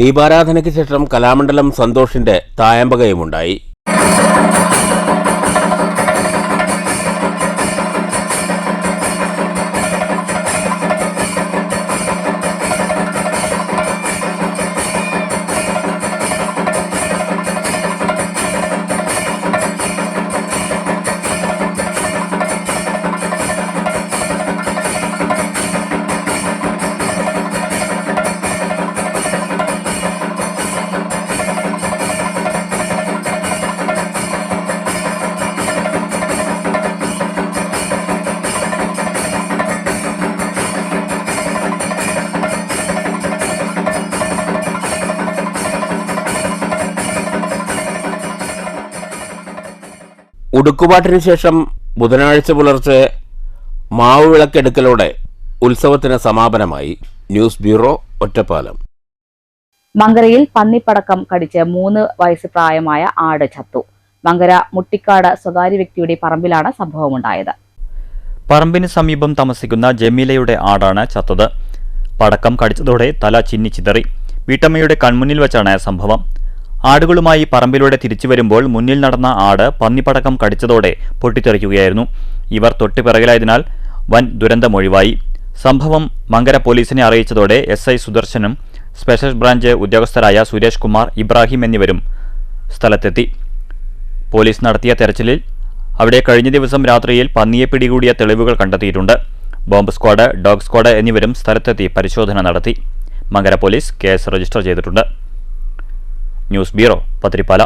Speaker 2: ദീപാരാധനയ്ക്ക് ശേഷം കലാമണ്ഡലം സന്തോഷിന്റെ തായമ്പകയുമുണ്ടായി. ഉടുക്കുപാട്ടിന് ശേഷം ബുധനാഴ്ച പുലർച്ചെ മാവ് വിളക്കെടുക്കലോടെ ഉത്സവത്തിന് സമാപനമായി. News bureau, Ottapalam.
Speaker 1: മങ്കരയിൽ പന്നിപ്പടക്കം കടിച്ച് 3 വയസ്സ് പ്രായമായ ആട് ചത്തു. മങ്കര മുട്ടിക്കാട് സ്വകാര്യ വ്യക്തിയുടെ പറമ്പിലാണ് സംഭവമുണ്ടായത്.
Speaker 11: പറമ്പിന് സമീപം താമസിക്കുന്ന ജമീലയുടെ ആടാണ് ചത്തത്. പടക്കം കടിച്ചതോടെ തല ചിന്നിച്ചിതറി. വീട്ടമ്മയുടെ കൺമുന്നിൽ വെച്ചാണ് സംഭവം. ആടുകളുമായി പറമ്പിലൂടെ തിരിച്ചു വരുമ്പോൾ മുന്നിൽ നടന്ന ആട് പന്നിപ്പടക്കം കടിച്ചതോടെ പൊട്ടിത്തെറിക്കുകയായിരുന്നു. ഇവർ തൊട്ടുപിറകിലായതിനാൽ വൻ ദുരന്തമൊഴിവായി. സംഭവം മങ്കര പോലീസിനെ അറിയിച്ചതോടെ SI സുദർശനും സ്പെഷ്യൽ ബ്രാഞ്ച് ഉദ്യോഗസ്ഥരായ സുരേഷ് കുമാർ, ഇബ്രാഹിം എന്നിവരും സ്ഥലത്തെത്തി. പോലീസ് നടത്തിയ തെരച്ചിലിൽ അവിടെ കഴിഞ്ഞ ദിവസം രാത്രിയിൽ പന്നിയെ പിടികൂടിയ തെളിവുകൾ കണ്ടെത്തിയിട്ടുണ്ട്. ബോംബ് സ്ക്വാഡ്, ഡോഗ് സ്ക്വാഡ് എന്നിവരും സ്ഥലത്തെത്തി പരിശോധന നടത്തി. മങ്കര പോലീസ് കേസ് രജിസ്റ്റർ ചെയ്തിട്ടുണ്ട്. News bureau, Pathirippala.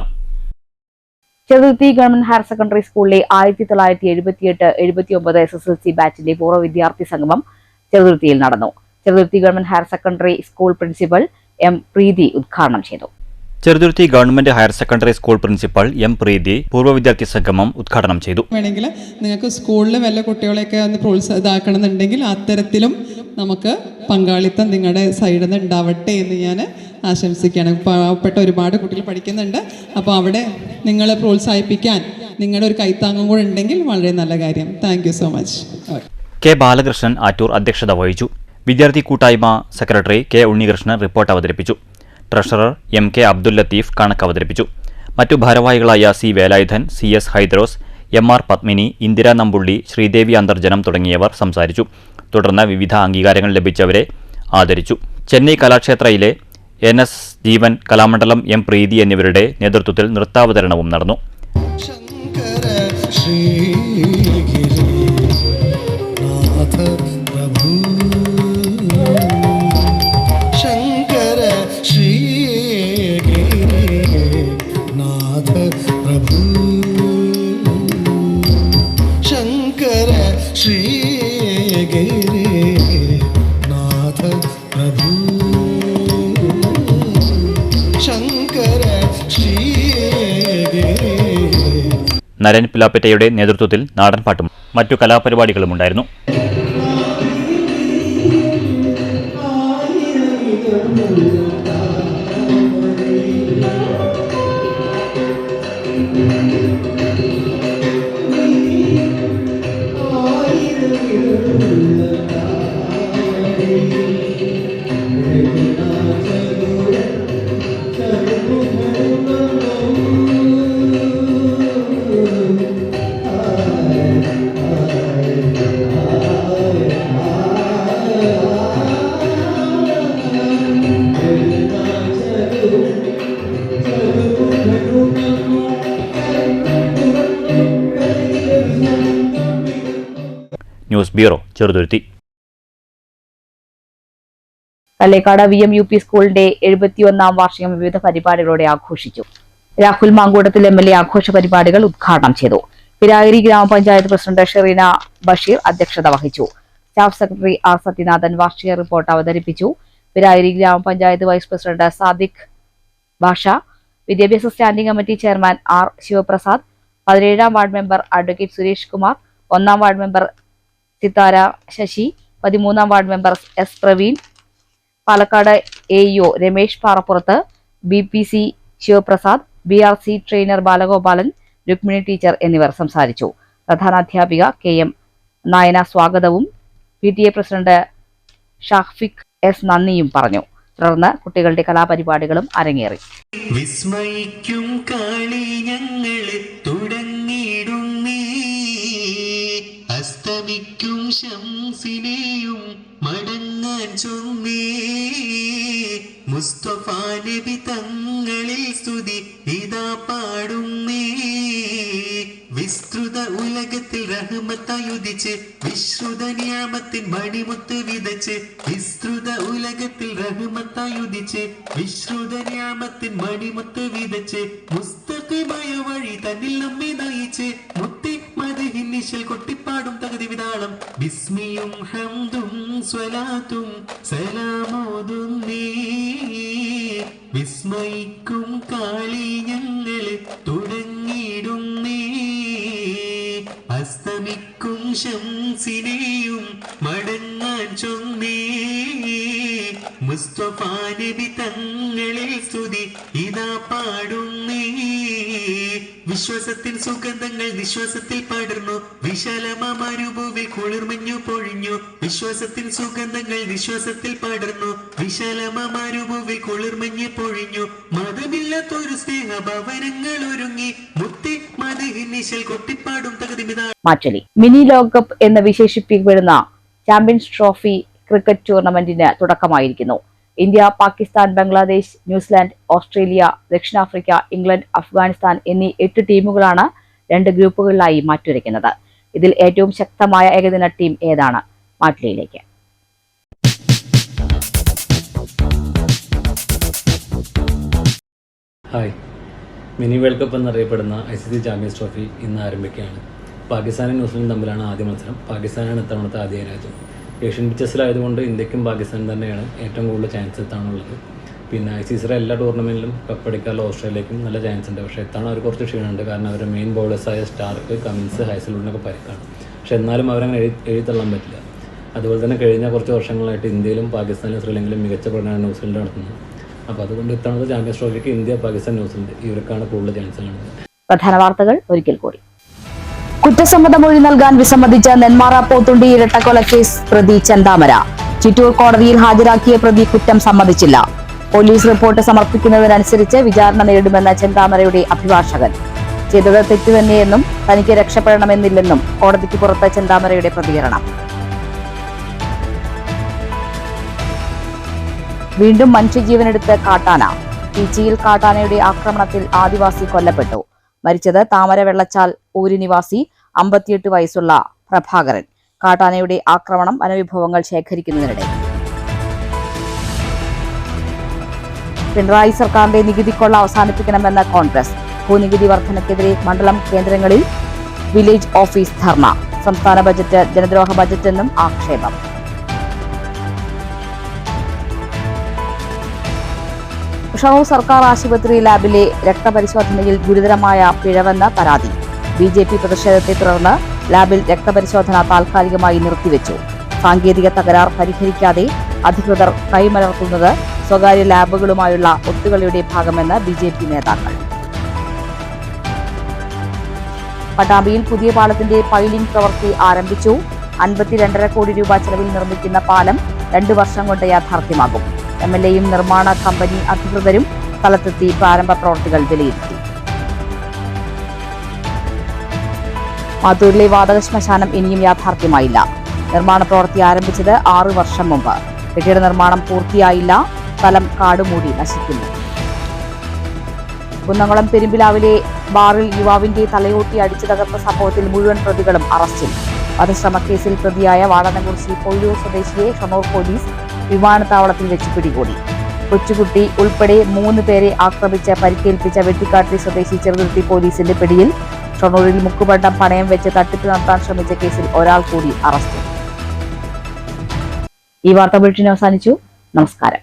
Speaker 1: Cheruthuruthy government higher secondary സ്കൂളിലെ 1978-79 SSLC ബാച്ചിന്റെ പൂർവ്വ വിദ്യാർത്ഥി സംഗമം ചെറുതുരുത്തിയിൽ നടന്നു. Cheruthuruthy government higher secondary school principal M. Preethi ഉദ്ഘാടനം ചെയ്തു.
Speaker 11: Cheruthuruthy government higher secondary school principal M. Preethi പൂർവ്വ വിദ്യാർത്ഥി സംഗമം ഉദ്ഘാടനം ചെയ്തു.
Speaker 17: വേണമെങ്കിൽ നിങ്ങൾക്ക് സ്കൂളിൽ വല്ല കുട്ടികളെയൊക്കെ ഒന്ന് പ്രോത്സാഹിതാക്കണമെന്നുണ്ടെങ്കിൽ അത്തരത്തിലും നമുക്ക് പങ്കാളിത്തം നിങ്ങളുടെ സൈഡിൽ നിന്ന് ഉണ്ടാവട്ടെ എന്ന് ഞാൻ ആശംസിക്കുകയാണ്. പാവപ്പെട്ട ഒരുപാട് കുട്ടികൾ പഠിക്കുന്നുണ്ട്. അപ്പോൾ അവിടെ നിങ്ങളെ പ്രോത്സാഹിപ്പിക്കാൻ നിങ്ങളുടെ ഒരു കൈത്താങ്ങും കൂടെ ഉണ്ടെങ്കിൽ വളരെ നല്ല കാര്യം. Thank you so much.
Speaker 11: K. Balakrishnan Attoor അധ്യക്ഷത വഹിച്ചു. വിദ്യാർത്ഥി കൂട്ടായ്മ സെക്രട്ടറി K. ഉണ്ണികൃഷ്ണൻ റിപ്പോർട്ട് അവതരിപ്പിച്ചു. Treasurer M. K. Abdul Latheef കണക്ക് അവതരിപ്പിച്ചു. മറ്റു ഭാരവാഹികളായ C. Velayudhan, CS Hydros, MR Padmini, Indira Nampulli, Sridevi Antharjanam തുടങ്ങിയവർ സംസാരിച്ചു. തുടർന്ന് വിവിധ അംഗീകാരങ്ങൾ ലഭിച്ചവരെ ആദരിച്ചു. ചെന്നൈ കലാക്ഷേത്രയിലെ NS ജീവൻ, കലാമണ്ഡലം M. പ്രീതി എന്നിവരുടെ നേതൃത്വത്തിൽ നൃത്താവതരണവും നടന്നു. നരൻ പിലാപ്പറ്റയുടെ നേതൃത്വത്തിൽ നാടൻപാട്ടും മറ്റു കലാപരിപാടികളും ഉണ്ടായിരുന്നു. News bureau, Cheruthuruthy.
Speaker 1: Kallekkad VMUP സ്കൂളിന്റെ 71ാം വാർഷികം വിവിധ പരിപാടികളോടെ ആഘോഷിച്ചു. രാഹുൽ മാങ്കൂട്ടത്തിൽ MLA ആഘോഷ പരിപാടികൾ ഉദ്ഘാടനം ചെയ്തു. പിരായിരി ഗ്രാമപഞ്ചായത്ത് പ്രസിഡന്റ് ഷെറീന ബഷീർ അധ്യക്ഷത വഹിച്ചു. Staff secretary R. സത്യനാഥൻ വാർഷിക റിപ്പോർട്ട് അവതരിപ്പിച്ചു. പിരായിരി ഗ്രാമപഞ്ചായത്ത് വൈസ് പ്രസിഡന്റ് സാദിഖ് ഭാഷ, വിദ്യാഭ്യാസ standing committee chairman R. Sivaprasad, 17ാം ward member advocate Suresh Kumar, 1ാം വാർഡ് മെമ്പർ സിതാര ശശി, 13ാം ward member S. Praveen, Palakkad AEO Ramesh Parappurath, BPC Sivaprasad, BRC trainer Balagopalan, Rukmini teacher എന്നിവർ സംസാരിച്ചു. പ്രധാനാധ്യാപിക KM നായന സ്വാഗതവും PTA പ്രസിഡന്റ് ഷാഫിഖ് S. നന്ദിയും പറഞ്ഞു. തുടർന്ന് കുട്ടികളുടെ കലാപരിപാടികളും അരങ്ങേറി.
Speaker 18: വിസ്മയിക്കും കളി ഞങ്ങള് തുടങ്ങിയിടുന്നേ, അസ്തമിക്കും ശംസിനെയും മടങ്ങാൻ ചൊന്നേ, മുസ്തഫ നബി തങ്ങളിൽ സ്തുതി ഇതാ പാടുന്നേ, വിസ്തൃത ഉലകത്തിൽ റഹ്മത്തായുദിച്ച് വിശ്രുത നിയമത്തിൻ മണിമുത്ത് വിതച്ച്, വിസ്തൃത ഉലകത്തിൽ റഹ്മത്തായുദിച്ച് വിശ്രുത നിയമത്തിൻ മണിമുത്ത് വിതച്ച്, മുസ്തഖിമായ വഴി തന്നിൽ നമ്മെ നയിച്ച്, മുത്തി മദഹിന്നിശൽ കൊട്ടിപ്പാടും തകതി വിതാളം, ബിസ്മിയും ഹംദും സ്വലാത്തും സലാമോതുന്നേ, വിസ്മയിക്കും കാളി ഞങ്ങള് തുടങ്ങിയിടുന്നേ, ഷംസിനെയും മടങ്ങാൻ ചൊന്നേ. മുസ്തഫ നബി തങ്ങളിൽ സ്തുതി ഇതാ പാടുന്നേ. വിശ്വാസത്തിൻ സുഗന്ധങ്ങൾ നിശ്വാസത്തിൽ പടർന്നു, വിശാലമരുഭൂവിൽ കുളിർമഞ്ഞു പൊഴിഞ്ഞു. വിശ്വാസത്തിൻ സുഗന്ധങ്ങൾ നിശ്വാസത്തിൽ പടർന്നു, വിശാലമരുഭൂവിൽ കുളിർമഞ്ഞു പൊഴിഞ്ഞു. മതമില്ലാത്തൊരു സ്നേഹഭവനങ്ങൾ ഒരുങ്ങി, മുത്തി മതഹിനിശൽ കൊട്ടിപ്പാടും തകതിമിതാ.
Speaker 1: മാറ്റലി മിനി ലോകകപ്പ് എന്ന് വിശേഷിപ്പിക്കപ്പെടുന്ന ചാമ്പ്യൻസ് ട്രോഫി ക്രിക്കറ്റ് ടൂർണമെന്റിന് തുടക്കമായിരിക്കുന്നു. India, Pakistan, Bangladesh, New Zealand, Australia, ദക്ഷിണാഫ്രിക്ക, ഇംഗ്ലണ്ട്, അഫ്ഗാനിസ്ഥാൻ എന്നീ 8 ടീമുകളാണ് 2 ഗ്രൂപ്പുകളിലായി മാറ്റുരയ്ക്കുന്നത്. ഇതിൽ ഏറ്റവും ശക്തമായ ഏകദിന ടീം ഏതാണ്? മാറ്റലിയിലേക്ക്.
Speaker 19: ഹായ്, മിനി വേൾഡ് കപ്പ് എന്നറിയപ്പെടുന്ന ICC ചാമ്പ്യൻസ് ട്രോഫി ഇന്ന് ആരംഭിക്കുകയാണ്. പാകിസ്ഥാനും ന്യൂസിലൻഡും തമ്മിലാണ് ആദ്യ മത്സരം. പാകിസ്ഥാനാണ് ഇത്തവണത്തെ ആദ്യ രാജ്യം. ഏഷ്യൻ പിച്ചസിലായതുകൊണ്ട് ഇന്ത്യക്കും പാകിസ്ഥാനും തന്നെയാണ് ഏറ്റവും കൂടുതൽ ചാൻസ് എത്താനുള്ളത്. പിന്നെ ICCയുടെ എല്ലാ ടൂർണമെൻറ്റിലും കപ്പടിക്കാനുള്ള ഓസ്ട്രേലിയക്കും നല്ല ചാൻസ് ഉണ്ട്. പക്ഷേ എത്താണ് അവർ കുറച്ച് ക്ഷീണമുണ്ട്. കാരണം അവരുടെ മെയിൻ ബൗളേഴ്സായ സ്റ്റാർക്ക്, കമിൻസ്, ഹൈസൽവുഡിനൊക്കെ പരിക്കാണ്. പക്ഷേ എന്നാലും അവരങ്ങനെ എഴുതിത്തള്ളാൻ പറ്റില്ല. അതുപോലെ തന്നെ കഴിഞ്ഞ കുറച്ച് വർഷങ്ങളായിട്ട് ഇന്ത്യയിലും പാകിസ്ഥാനിലും ശ്രീലങ്കയിലും മികച്ച പ്രകടനമാണ് ന്യൂസിലൻഡ് നടത്തുന്നത്. അപ്പോൾ അതുകൊണ്ട് ഇത്തവണത്തെ ചാമ്പ്യൻസ് ട്രോഫിക്ക് ഇന്ത്യ, പാകിസ്ഥാൻ, ന്യൂസിലൻഡ് ഇവർക്കാണ് കൂടുതൽ ചാൻസ് കാണുന്നത്.
Speaker 1: പ്രധാന വാർത്തകൾ ഒരിക്കൽ കൂടി. കുറ്റസമ്മത മൊഴി നൽകാൻ വിസമ്മതിച്ച നെന്മാറ പോത്തുണ്ടി ഇരട്ടക്കൊലക്കേസ് പ്രതി ചെന്താമര ചിറ്റൂർ കോടതിയിൽ ഹാജരാക്കിയ പ്രതി കുറ്റം സമ്മതിച്ചില്ല. പോലീസ് റിപ്പോർട്ട് സമർപ്പിക്കുന്നതിനനുസരിച്ച് വിചാരണ നേരിടുമെന്ന ചെന്താമരയുടെ അഭിഭാഷകൻ. ചെയ്തത് തെറ്റ് തന്നെയെന്നും തനിക്ക് രക്ഷപ്പെടണമെന്നില്ലെന്നും കോടതിക്ക് പുറത്ത് ചെന്താമരയുടെ പ്രതികരണം. വീണ്ടും മനുഷ്യജീവനെടുത്ത് കാട്ടാന. പീച്ചിയിൽ കാട്ടാനയുടെ ആക്രമണത്തിൽ ആദിവാസി കൊല്ലപ്പെട്ടു. മരിച്ചത് താമര വെള്ളച്ചാൽ ഊരി നിവാസി 58 വയസ്സുള്ള പ്രഭാകരൻ. കാട്ടാനയുടെ ആക്രമണം വനവിഭവങ്ങൾ ശേഖരിക്കുന്നതിനിടെ. പിണറായി സർക്കാരിന്റെ നികുതിക്കൊള്ള അവസാനിപ്പിക്കണമെന്ന് കോൺഗ്രസ്. ഭൂനികുതി വർധനയ്ക്കെതിരെ മണ്ഡലം കേന്ദ്രങ്ങളിൽ വില്ലേജ് ഓഫീസ് ധർണ. സംസ്ഥാന ബജറ്റ് ജനദ്രോഹ ബജറ്റെന്നും ആക്ഷേപം. ഷൊർണൂർ സർക്കാർ ആശുപത്രി ലാബിലെ രക്തപരിശോധനയിൽ ഗുരുതരമായ പിഴവെന്ന പരാതി. BJP പ്രതിഷേധത്തെ തുടർന്ന് ലാബിൽ രക്തപരിശോധന താൽക്കാലികമായി നിർത്തിവെച്ചു. സാങ്കേതിക തകരാർ പരിഹരിക്കാതെ അധികൃതർ കൈമലർത്തുന്നത് സ്വകാര്യ ലാബുകളുമായുള്ള ഒത്തുകളിയുടെ ഭാഗമെന്ന് BJP നേതാക്കൾ. പട്ടാമ്പിയിൽ പുതിയ പാലത്തിന്റെ പൈലിംഗ് പ്രവൃത്തി ആരംഭിച്ചു. 52.5 കോടി രൂപ ചെലവിൽ നിർമ്മിക്കുന്ന പാലം 2 വർഷം കൊണ്ട് യാഥാർത്ഥ്യമാകും. MLAയും നിർമ്മാണ കമ്പനി അധികൃതരും സ്ഥലത്തെത്തി പ്രാരംഭ പ്രവൃത്തികൾ വിലയിരുത്തി. മാത്തൂരിലെ വാതക ശ്മശാനം ഇനിയും യാഥാർത്ഥ്യമായില്ല. നിർമ്മാണ പ്രവൃത്തി ആരംഭിച്ചത് 6 വർഷം മുമ്പ്. കെട്ടിട നിർമ്മാണം പൂർത്തിയായില്ല. സ്ഥലം കാടുമൂടി നശിക്കുന്നു. കുന്നംകുളം പെരുമ്പിലാവിലെ ബാറിൽ യുവാവിന്റെ തലയോട്ടി അടിച്ചു തകർന്ന സംഭവത്തിൽ മുഴുവൻ പ്രതികളും അറസ്റ്റിൽ. വധശ്രമക്കേസിൽ പ്രതിയായ വാടനകുറിശി പൊഴിയൂർ സ്വദേശിയെ ഷൊർണൂർ പോലീസ് വിമാനത്താവളത്തിൽ വെച്ച് പിടികൂടി. കൊച്ചുകുട്ടി ഉൾപ്പെടെ 3 പേരെ ആക്രമിച്ച് പരിക്കേൽപ്പിച്ച വെട്ടിക്കാട്ടിരി സ്വദേശി ചെറുതുരുത്തി പോലീസിന്റെ പിടിയിൽ. ഷൊർണൂരിൽ മുക്കുപണ്ടം പണയം വെച്ച് തട്ടിപ്പ് നടത്താൻ ശ്രമിച്ച കേസിൽ ഒരാൾ കൂടി അറസ്റ്റിൽ. ഈ വാർത്താ ബുള്ളറ്റിൻ അവസാനിച്ചു. നമസ്കാരം.